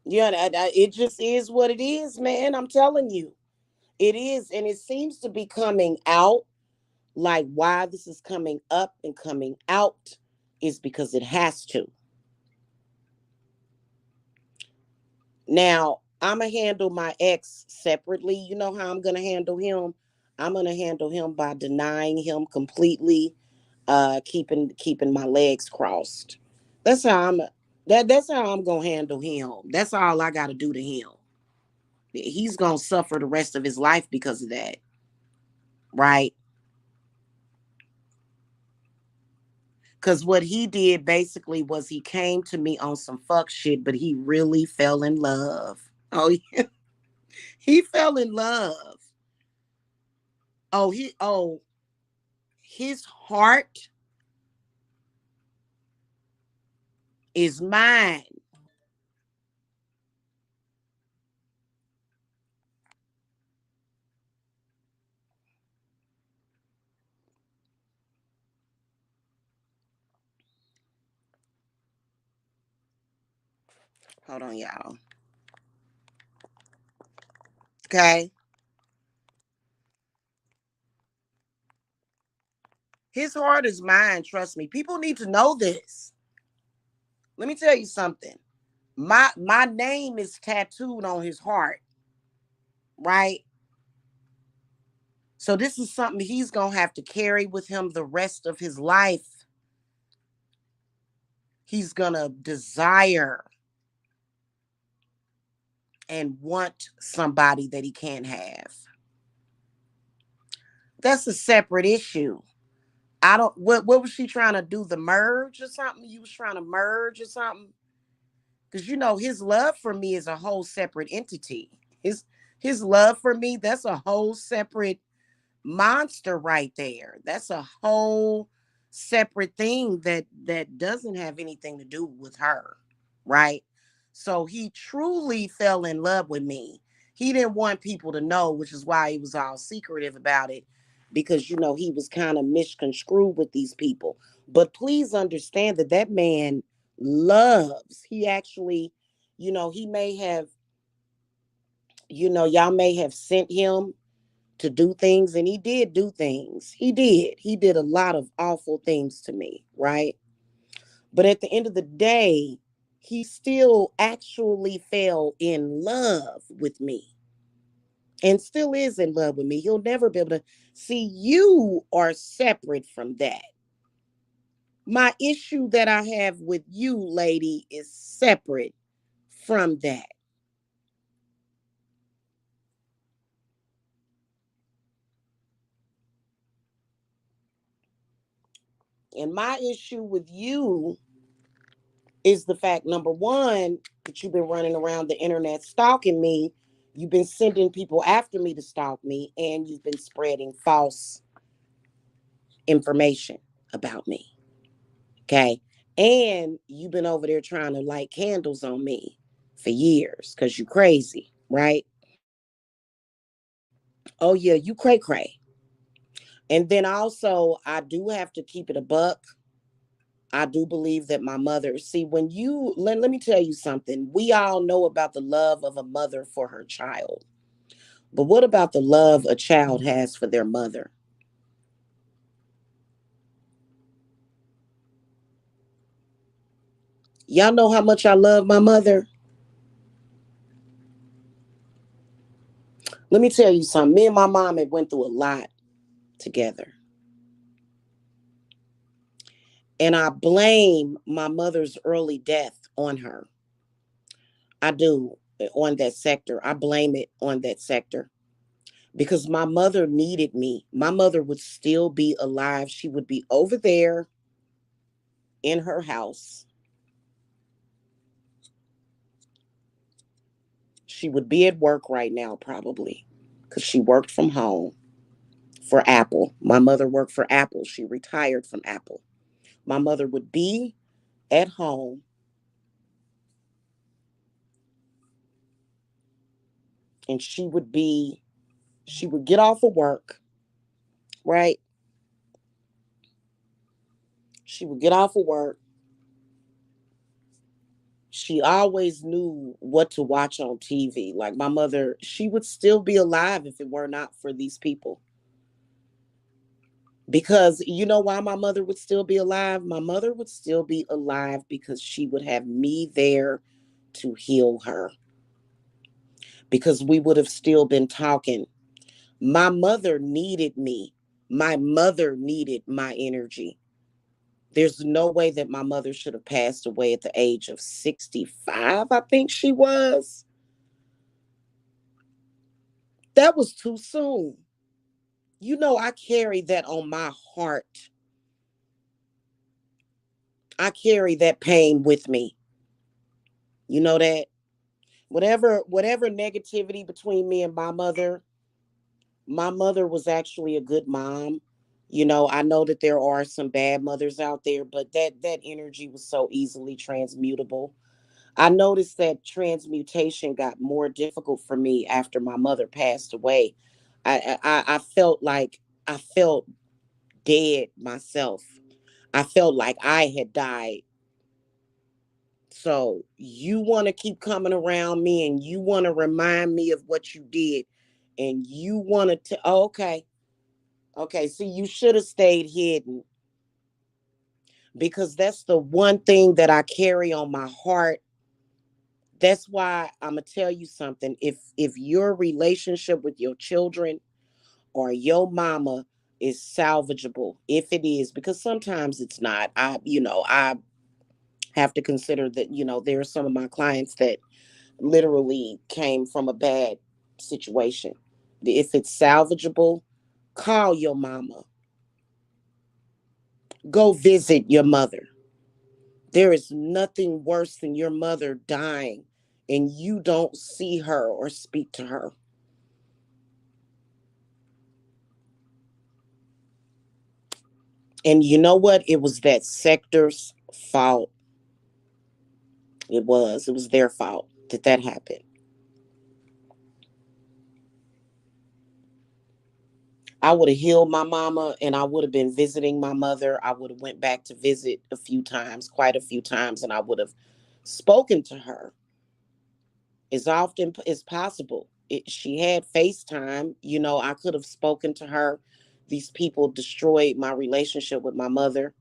Yeah, it just is what it is, man. I'm telling you. It is. And it seems to be coming out. Like, why this is coming up and coming out is because it has to. Now, I'm going to handle my ex separately. You know how I'm going to handle him? I'm going to handle him by denying him completely, keeping my legs crossed. That's how I'm that's how I'm going to handle him. That's all I got to do to him. He's going to suffer the rest of his life because of that, right? Cause what he did basically was he came to me on some fuck shit, but he really fell in love. Oh, yeah. He fell in love. His heart is mine. Hold on, y'all. Okay. His heart is mine. Trust me. People need to know this. Let me tell you something. My name is tattooed on his heart, right? So this is something he's gonna have to carry with him the rest of his life. He's gonna desire and want somebody that he can't have. That's a separate issue. I don't, what was she trying to do? The merge or something? You was trying to merge or something? Because you know his love for me is a whole separate entity. His love for me, that's a whole separate monster right there. That's a whole separate thing that doesn't have anything to do with her, right? So he truly fell in love with me. He didn't want people to know, which is why he was all secretive about it, because you know he was kind of misconstrued with these people. But please understand that that man loves. He actually, you know, he may have, you know, y'all may have sent him to do things, and he did do things. He did a lot of awful things to me, right? But at the end of the day, he still actually fell in love with me and still is in love with me. He'll never be able to see. You are separate from that. My issue that I have with you, lady, is separate from that. And my issue with you is the fact, number one, that you've been running around the internet stalking me. You've been sending people after me to stalk me, and you've been spreading false information about me. Okay. And you've been over there trying to light candles on me for years because you crazy, right? Oh yeah, you cray cray. And then also I do have to keep it a buck. I do believe that my mother, see, when you let me tell you something. We all know about the love of a mother for her child. But what about the love a child has for their mother? Y'all know how much I love my mother. Let me tell you something. Me and my mom had went through a lot together. And I blame my mother's early death on her. I do, on that sector. I blame it on that sector because my mother needed me. My mother would still be alive. She would be over there in her house. She would be at work right now, probably, because she worked from home for Apple. My mother worked for Apple. She retired from Apple. My mother would be at home, and she would get off of work, right? She would get off of work. She always knew what to watch on TV. Like my mother, she would still be alive if it were not for these people. Because you know why my mother would still be alive? My mother would still be alive because she would have me there to heal her. Because we would have still been talking. My mother needed me. My mother needed my energy. There's no way that my mother should have passed away at the age of 65, I think she was. That was too soon. You know, I carry that on my heart. I carry that pain with me. You know that? Whatever negativity between me and my mother was actually a good mom. You know, I know that there are some bad mothers out there, but that energy was so easily transmutable. I noticed that transmutation got more difficult for me after my mother passed away. I felt like I felt dead myself. I felt like I had died. So you want to keep coming around me and you want to remind me of what you did and you want to, oh, okay. Okay. See, you should have stayed hidden because that's the one thing that I carry on my heart. That's why I'm going to tell you something. If your relationship with your children or your mama is salvageable, if it is, because sometimes it's not. I have to consider that, there are some of my clients that literally came from a bad situation. If it's salvageable, call your mama. Go visit your mother. There is nothing worse than your mother dying and you don't see her or speak to her. And you know what? It was that sector's fault. It was. It was their fault that that happened. I would have healed my mama and I would have been visiting my mother. I would have went back to visit a few times, quite a few times, and I would have spoken to her as often as possible. She had FaceTime. I could have spoken to her. These people destroyed my relationship with my mother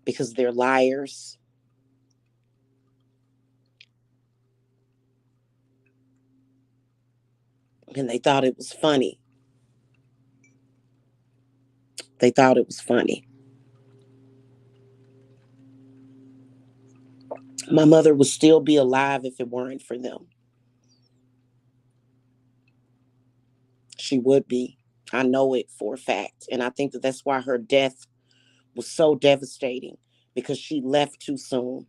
because they're liars and they thought it was funny. They thought it was funny. My mother would still be alive if it weren't for them. She would be. I know it for a fact. And I think that that's why her death was so devastating because she left too soon.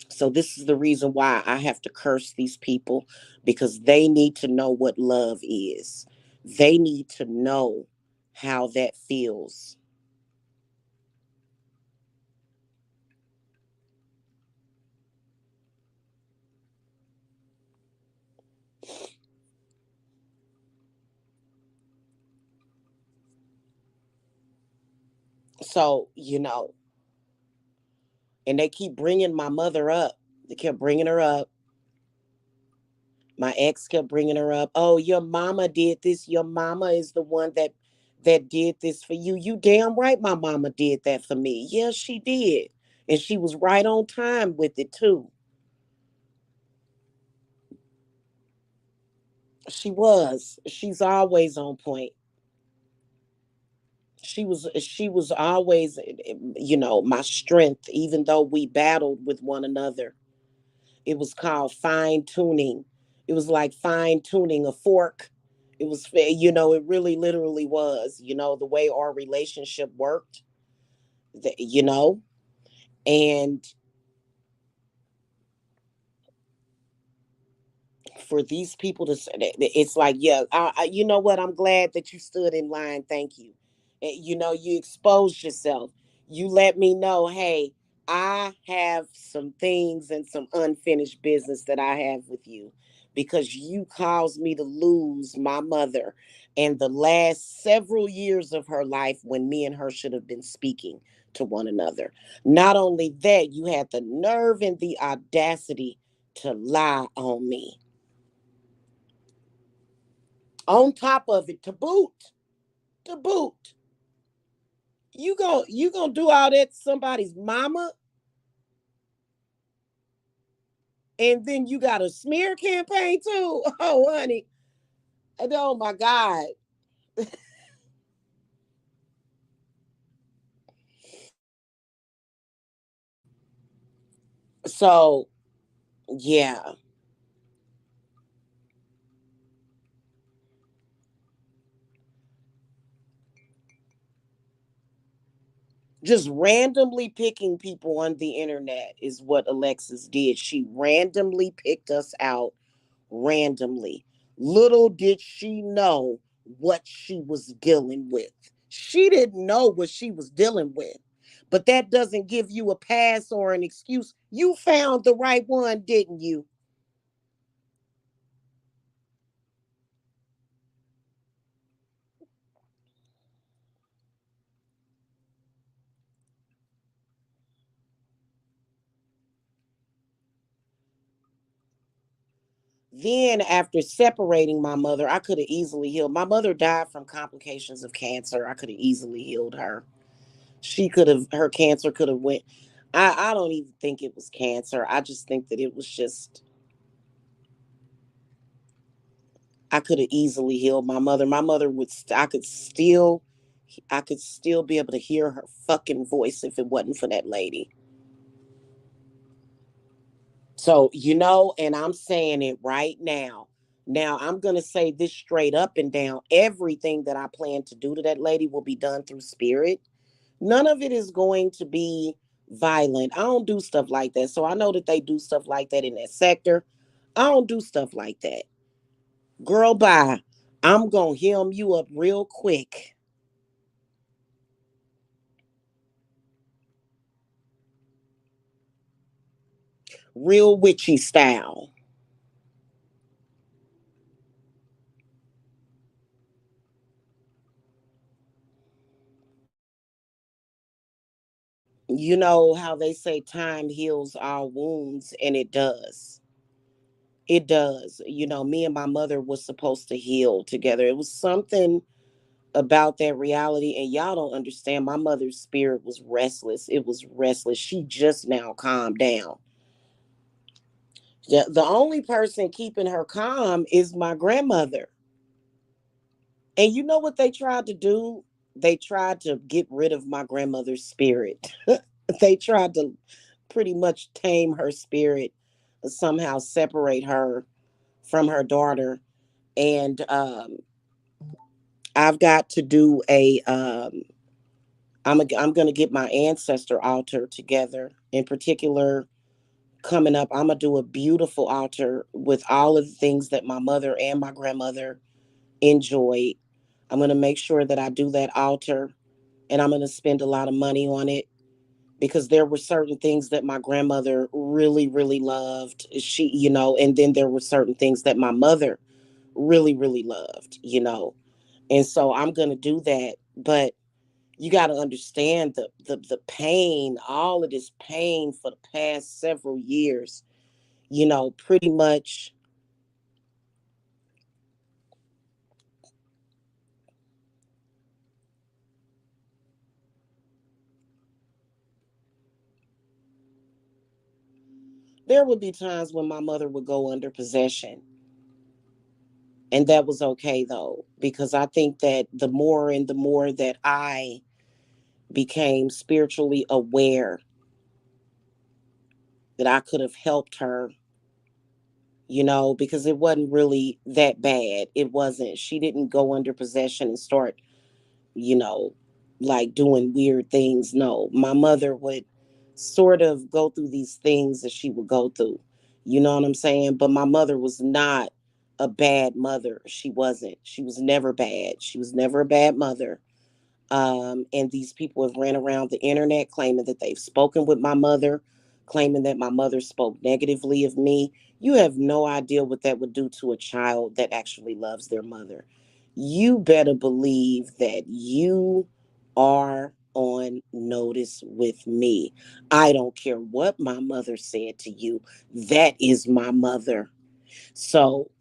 So this is the reason why I have to curse these people because they need to know what love is. They need to know how that feels. So, and they keep bringing my mother up. They kept bringing her up. My ex kept bringing her up. Oh, your mama did this. Your mama is the one that did this for you. You damn right my mama did that for me. Yes, she did. And she was right on time with it too. She was. She's always on point. She was always my strength even though we battled with one another. It was called fine tuning. It was like fine tuning a fork. It really literally was, the way our relationship worked, that, and for these people to say that, it's like, yeah, you know what? I'm glad that you stood in line. Thank you. You exposed yourself. You let me know, hey, I have some things and some unfinished business that I have with you because you caused me to lose my mother and the last several years of her life when me and her should have been speaking to one another. Not only that, you had the nerve and the audacity to lie on me. On top of it, to boot, you gonna do all that to somebody's mama, and then you got a smear campaign too. Oh, honey, oh my God. So yeah, just randomly picking people on the internet is what Alexis did. She randomly picked us out randomly. Little did she know what she was dealing with. She didn't know what she was dealing with. But that doesn't give you a pass or an excuse. You found the right one, didn't you? Then, after separating my mother, I could have easily healed. My mother died from complications of cancer. I could have easily healed her. Her cancer could have went. I don't even think it was cancer. I just think that it was just I could have easily healed my mother. My mother I could still be able to hear her fucking voice if it wasn't for that lady. So, and I'm saying it right now. Now, I'm going to say this straight up and down. Everything that I plan to do to that lady will be done through spirit. None of it is going to be violent. I don't do stuff like that. So I know that they do stuff like that in that sector. I don't do stuff like that. Girl, bye. I'm going to hem you up real quick, real witchy style. You know how they say time heals all wounds, and it does. It does. You know, me and my mother was supposed to heal together. It was something about that reality, and y'all don't understand. My mother's spirit was restless. It was restless. She just now calmed down. The only person keeping her calm is my grandmother. And you know what they tried to do? They tried to get rid of my grandmother's spirit. They tried to pretty much tame her spirit, somehow separate her from her daughter. And I've got to do I'm going to get my ancestor altar together. In particular, coming up, I'm going to do a beautiful altar with all of the things that my mother and my grandmother enjoyed. I'm going to make sure that I do that altar, and I'm going to spend a lot of money on it because there were certain things that my grandmother really, really loved. And then there were certain things that my mother really, really loved. And so I'm going to do that. But you got to understand the pain, all of this pain for the past several years, pretty much there would be times when my mother would go under possession. And that was okay though, because I think that the more and the more that I became spiritually aware that I could have helped her, because it wasn't really that bad. It wasn't. She didn't go under possession and start, you know, like doing weird things. No, my mother would sort of go through these things that she would go through. You know what I'm saying? But my mother was not a bad mother. She wasn't. She was never bad. She was never a bad mother. And these people have ran around the internet claiming that they've spoken with my mother, claiming that my mother spoke negatively of me. You have no idea what that would do to a child that actually loves their mother. You better believe that you are on notice with me. I don't care what my mother said to you. That is my mother. So,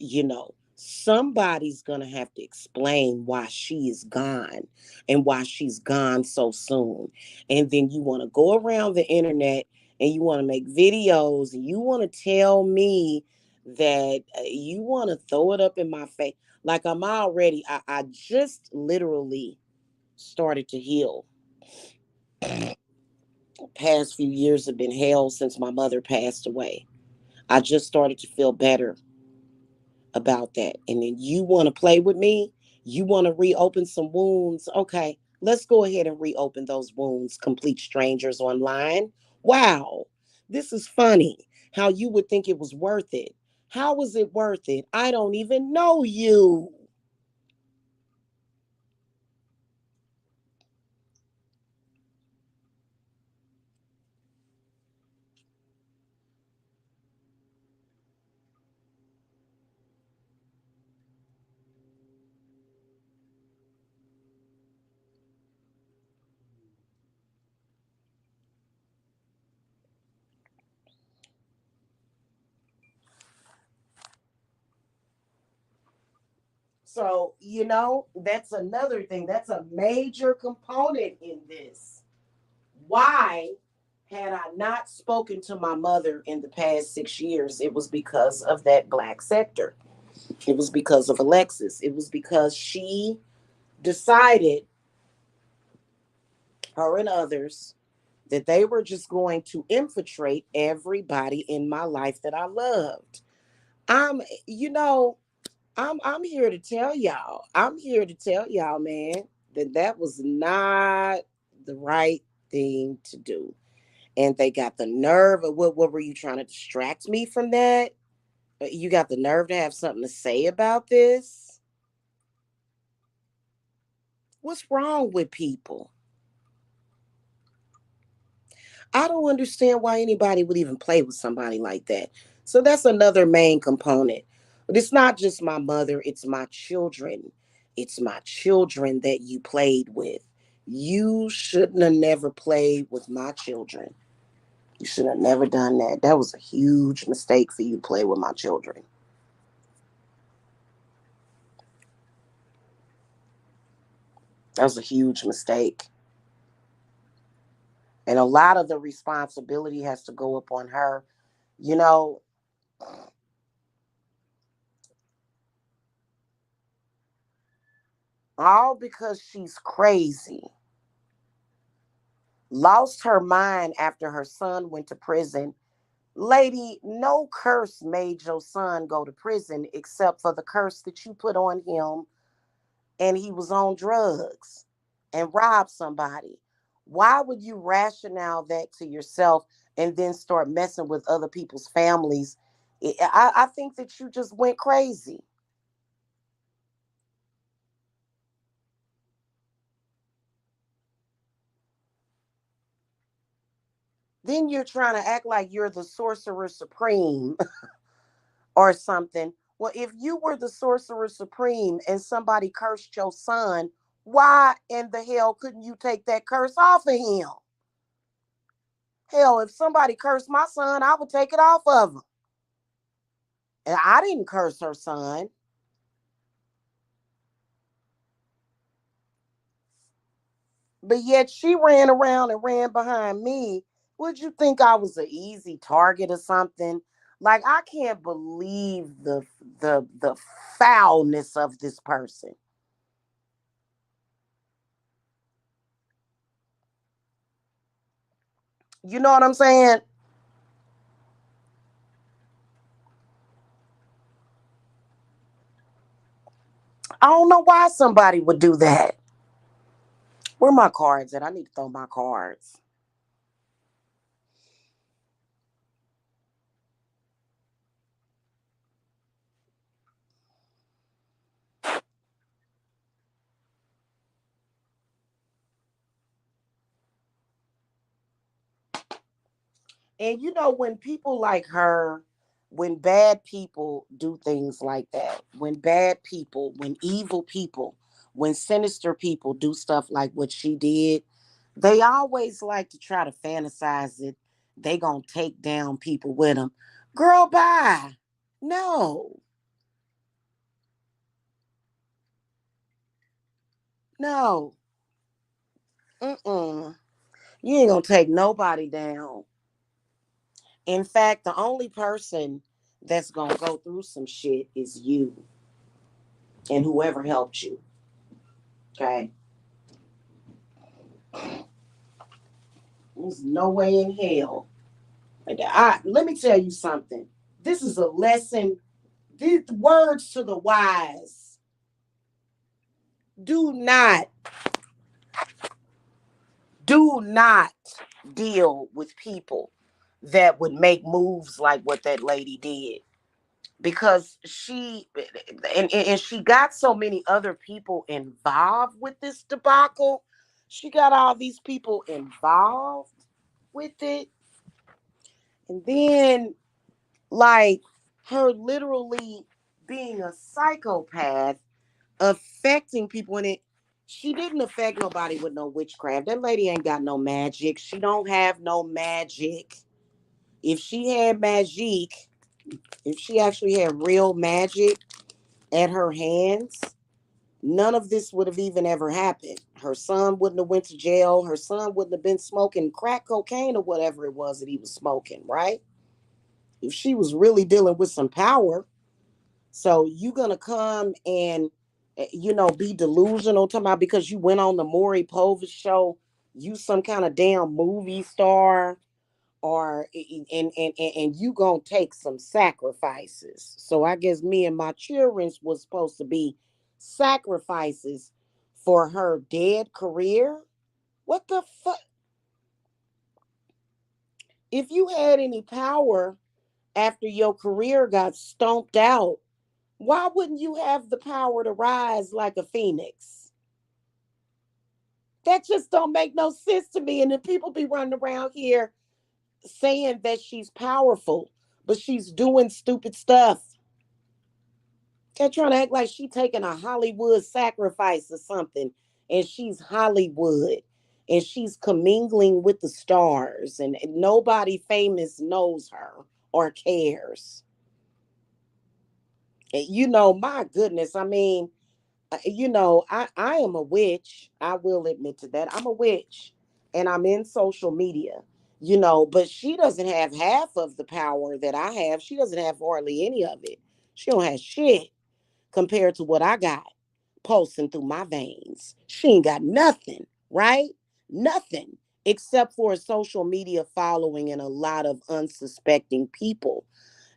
somebody's going to have to explain why she is gone and why she's gone so soon. And then you want to go around the internet and you want to make videos and you want to tell me that you want to throw it up in my face. Like I just literally started to heal. Past few years have been hell since my mother passed away. I just started to feel better about that. And then you want to play with me? You want to reopen some wounds? Okay, let's go ahead and reopen those wounds, complete strangers online. Wow, this is funny how you would think it was worth it. How was it worth it? I don't even know you. So, that's another thing. That's a major component in this. Why had I not spoken to my mother in the past 6 years? It was because of that black sector. It was because of Alexis. It was because she decided, her and others, that they were just going to infiltrate everybody in my life that I loved. I'm, you know, I'm here to tell y'all. I'm here to tell y'all, man, that that was not the right thing to do. And they got the nerve of what were you trying to distract me from that? You got the nerve to have something to say about this? What's wrong with people? I don't understand why anybody would even play with somebody like that. So that's another main component. But it's not just my mother, it's my children. It's my children that you played with. You shouldn't have never played with my children. You should have never done that. That was a huge mistake for you to play with my children. That was a huge mistake. And a lot of the responsibility has to go up on her. You know, all because she's crazy. Lost her mind after her son went to prison. Lady, no curse made your son go to prison except for the curse that you put on him and he was on drugs and robbed somebody. Why would you rationale that to yourself and then start messing with other people's families? I think that you just went crazy. Then you're trying to act like you're the sorcerer supreme or something. Well, if you were the sorcerer supreme and somebody cursed your son, why in the hell couldn't you take that curse off of him? Hell, if somebody cursed my son, I would take it off of him. And I didn't curse her son. But yet she ran around and ran behind me. Would you think I was an easy target or something? Like I can't believe the foulness of this person. You know what I'm saying? I don't know why somebody would do that. Where my cards at? I need to throw my cards. And you know, when people like her, when bad people do things like that, when bad people, when evil people, when sinister people do stuff like what she did, they always like to try to fantasize it. They gonna take down people with them. Girl, bye. No, no. Mm-mm. You ain't gonna take nobody down. In fact, the only person that's gonna go through some shit is you and whoever helped you. Okay. There's no way in hell. Let me tell you something. This is a lesson. These words to the wise. Do not, do not deal with people that would make moves like what that lady did. Because and she got so many other people involved with this debacle. She got all these people involved with it. And then like her literally being a psychopath affecting people in it. She didn't affect nobody with no witchcraft. That lady ain't got no magic. She don't have no magic. If she had magic, if she actually had real magic at her hands, none of this would have even ever happened. Her son wouldn't have went to jail. Her son wouldn't have been smoking crack cocaine or whatever it was that he was smoking, right? If she was really dealing with some power, so you gonna come and be delusional talking about because you went on the Maury Povich show, you some kind of damn movie star. or and you gonna take some sacrifices. So I guess me and my children's was supposed to be sacrifices for her dead career. What the fuck? If you had any power after your career got stomped out, why wouldn't you have the power to rise like a phoenix? That just don't make no sense to me. And then people be running around here saying that she's powerful, but she's doing stupid stuff. They're trying to act like she taking a Hollywood sacrifice or something, and she's Hollywood, and she's commingling with the stars, and nobody famous knows her or cares. And my goodness, I mean, I am a witch. I will admit to that. I'm a witch, and I'm in social media. But she doesn't have half of the power that I have. She doesn't have hardly any of it. She don't have shit compared to what I got pulsing through my veins. She ain't got nothing, right? Nothing except for a social media following and a lot of unsuspecting people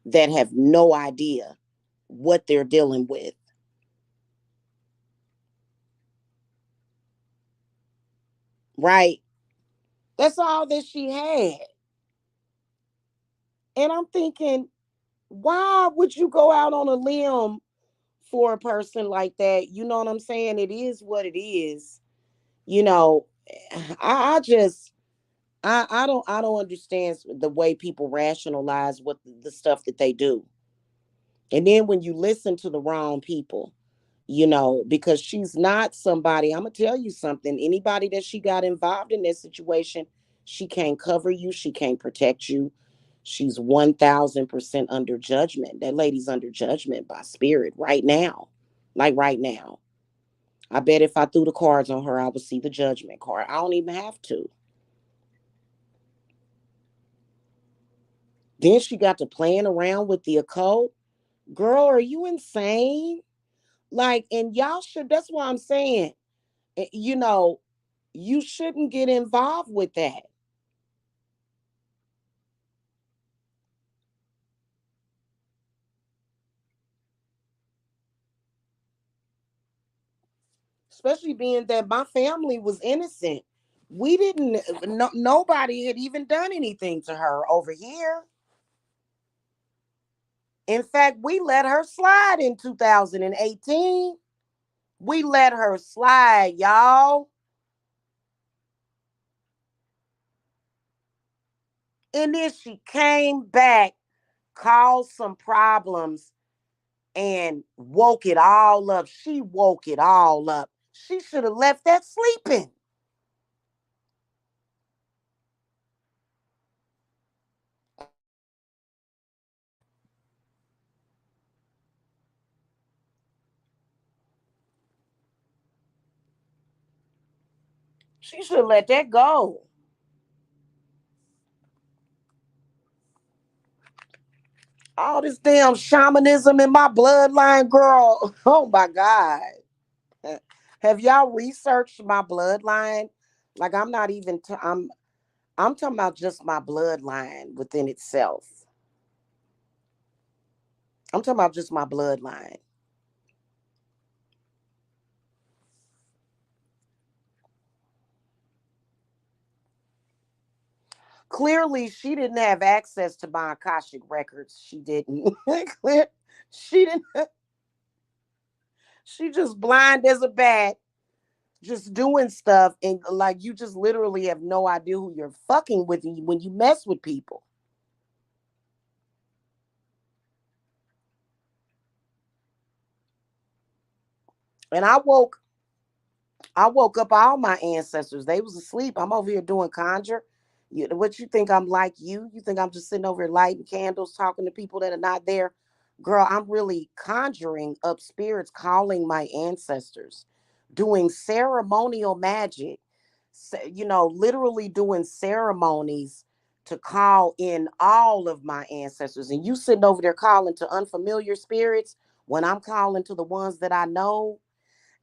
that have no idea what they're dealing with, right? That's all that she had. And I'm thinking, why would you go out on a limb for a person like that? You know what I'm saying? It is what it is. You know, I just I don't understand the way people rationalize what the stuff that they do. And then when you listen to the wrong people, because she's not somebody, I'm gonna tell you something. Anybody that she got involved in that situation, she can't cover you, she can't protect you. She's 1000% under judgment. That lady's under judgment by spirit right now. Like right now. I bet if I threw the cards on her, I would see the judgment card. I don't even have to. Then she got to playing around with the occult. Girl, are you insane? Like, and y'all should, that's what I'm saying. eh, You know, you shouldn't get involved with that, especially being that my family was innocent. We didn't, no, nobody had even done anything to her over here. In fact, we let her slide in 2018. We let her slide, y'all. And then she came back, caused some problems, and woke it all up. She woke it all up. She should have left that sleeping. She should have let that go. All this damn shamanism in my bloodline, girl. Oh my God. Have y'all researched my bloodline? Like I'm not even I'm talking about just my bloodline within itself. I'm talking about just my bloodline. Clearly, she didn't have access to my Akashic records. She didn't. She didn't. She just blind as a bat, just doing stuff, and like you just literally have no idea who you're fucking with when you mess with people. And I woke up all my ancestors. They was asleep. I'm over here doing conjure. What you think I'm like you? You think I'm just sitting over here lighting candles, talking to people that are not there? Girl, I'm really conjuring up spirits, calling my ancestors, doing ceremonial magic, literally doing ceremonies to call in all of my ancestors. And you sitting over there calling to unfamiliar spirits when I'm calling to the ones that I know,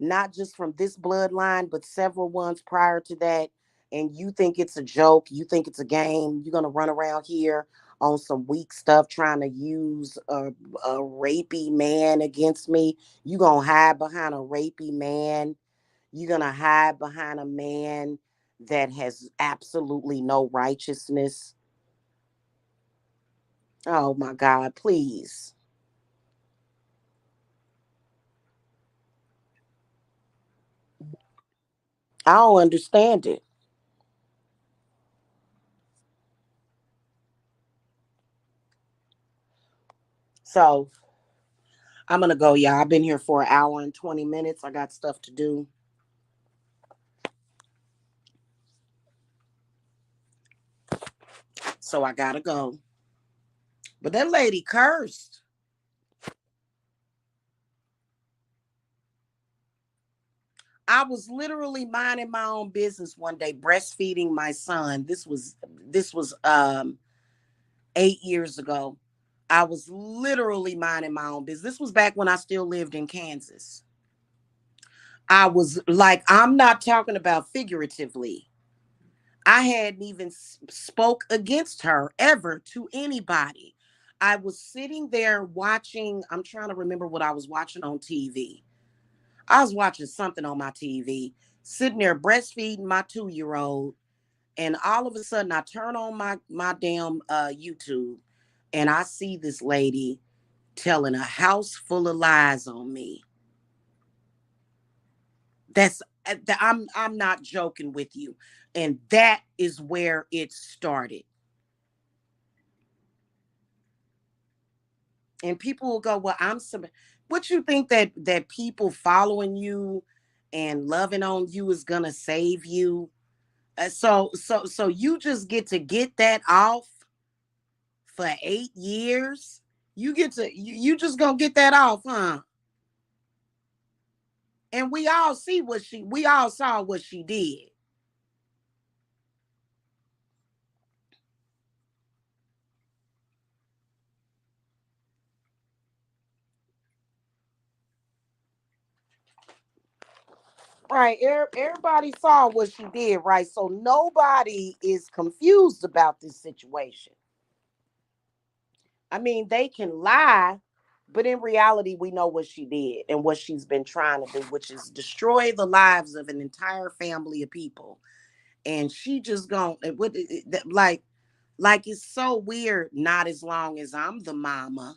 not just from this bloodline, but several ones prior to that. and you think it's a joke, you think it's a game, you're gonna run around here on some weak stuff trying to use a rapey man against me. You gonna hide behind a rapey man. You're gonna hide behind a man that has absolutely no righteousness. Oh my God, please. I don't understand it. So I'm gonna go, y'all. I've been here for an hour and 20 minutes. I got stuff to do. So I gotta go. But that lady cursed. I was literally minding my own business one day, breastfeeding my son. This was 8 years ago. I was literally minding my own business. This was back when I still lived in Kansas. I was like, I'm not talking about figuratively. I hadn't even spoke against her ever to anybody. I was sitting there watching, I'm trying to remember what I was watching on TV. I was watching something on my TV, sitting there breastfeeding my 2 year old. And all of a sudden I turn on my damn YouTube, and I see this lady telling a house full of lies on me. That's I'm not joking with you. And that is where it started. And people will go, well, what you think that people following you and loving on you is gonna save you? So you just get that off for 8 years. You just gonna get that off, huh? And we all saw what she did. Right. Everybody saw what she did, right? So nobody is confused about this situation. I mean, they can lie, but in reality, we know what she did and what she's been trying to do, which is destroy the lives of an entire family of people. And she just gone like it's so weird. Not as long as I'm the mama.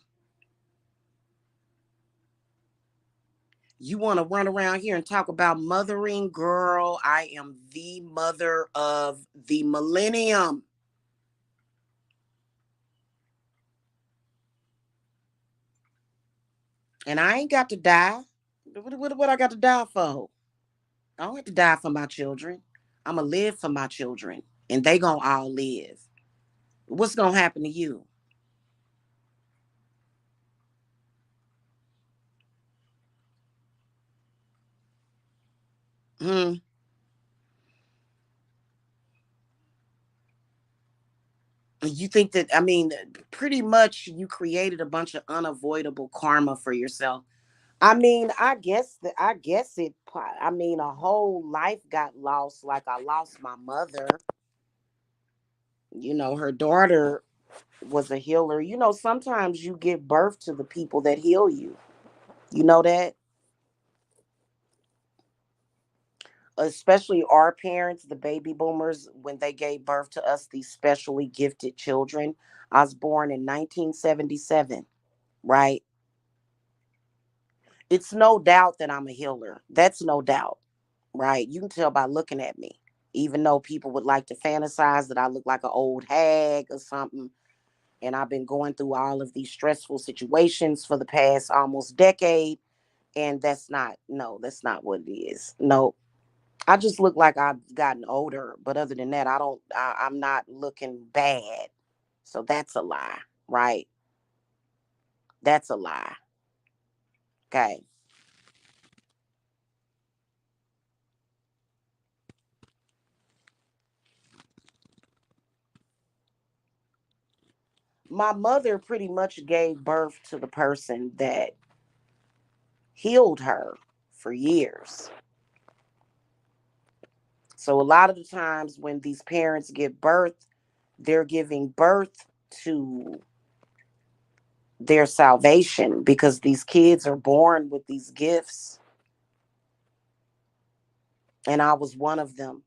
You want to run around here and talk about mothering, girl? I am the mother of the millennium, and I ain't got to die. What I got to die for? I don't have to die for my children. I'm gonna live for my children, and they gonna all live. What's gonna happen to you? Hmm. You think that? I mean, pretty much you created a bunch of unavoidable karma for yourself. I mean, I guess it. I mean, a whole life got lost. Like I lost my mother. Her daughter was a healer. Sometimes you give birth to the people that heal you. You know that? Especially our parents, the baby boomers, when they gave birth to us, these specially gifted children. I was born in 1977, right? It's no doubt that I'm a healer. That's no doubt, right? You can tell by looking at me. Even though people would like to fantasize that I look like an old hag or something, and I've been going through all of these stressful situations for the past almost decade, and that's not what it is. No, I just look like I've gotten older, but other than that, I'm not looking bad. So that's a lie, right? That's a lie. Okay. My mother pretty much gave birth to the person that healed her for years. So a lot of the times when these parents give birth, they're giving birth to their salvation because these kids are born with these gifts. And I was one of them.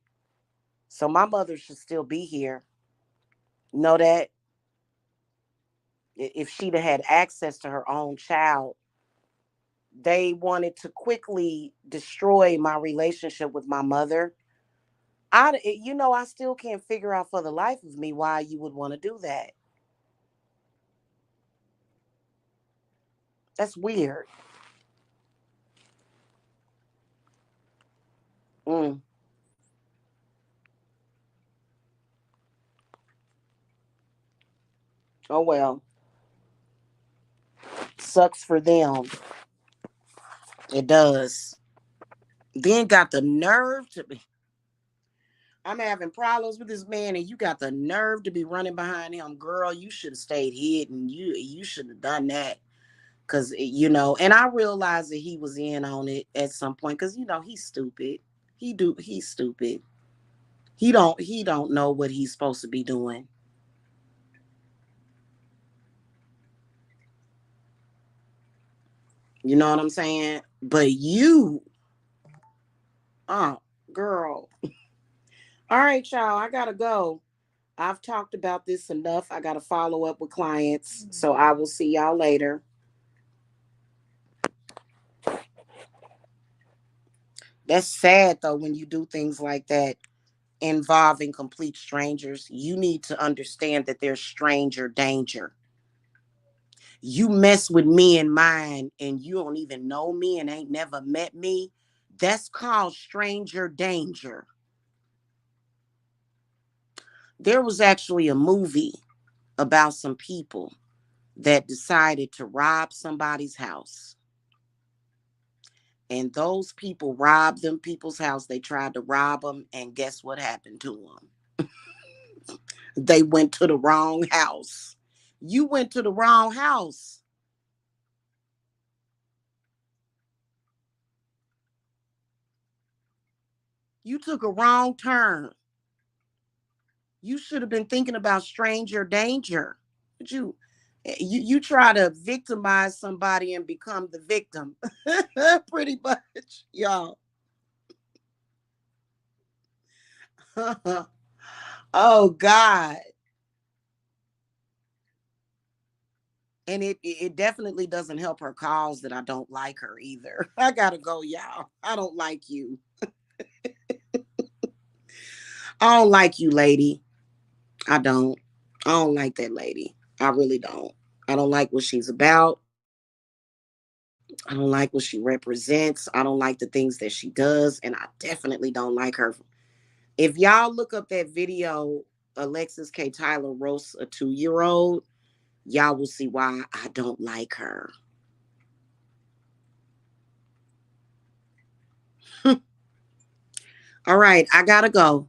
So my mother should still be here. Know that if she'd have had access to her own child, they wanted to quickly destroy my relationship with my mother. I still can't figure out for the life of me why you would want to do that. That's weird. Mm. Oh well, sucks for them. It does. Then got the nerve to be. I'm having problems with this man, and you got the nerve to be running behind him, girl. You should have stayed hidden. You should have done that, cause and I realized that he was in on it at some point, cause he's stupid. He's stupid. He don't know what he's supposed to be doing. You know what I'm saying? But oh, girl. All right, y'all. I gotta go. I've talked about this enough. I gotta follow up with clients. So I will see y'all later. That's sad though when you do things like that involving complete strangers. You need to understand that there's stranger danger. You mess with me and mine and you don't even know me and ain't never met me. That's called stranger danger. There was actually a movie about some people that decided to rob somebody's house. And those people robbed them people's house. They tried to rob them, and guess what happened to them? They went to the wrong house. You went to the wrong house. You took a wrong turn. You should have been thinking about stranger danger. But you try to victimize somebody and become the victim. Pretty much, y'all. Oh God. And it definitely doesn't help her cause that I don't like her either. I gotta go, y'all. I don't like you. I don't like you, lady. I don't. I don't like that lady. I really don't. I don't like what she's about. I don't like what she represents. I don't like the things that she does. And I definitely don't like her. If y'all look up that video, Alexis K. Tyler roasts a 2-year-old, y'all will see why I don't like her. All right, I gotta go.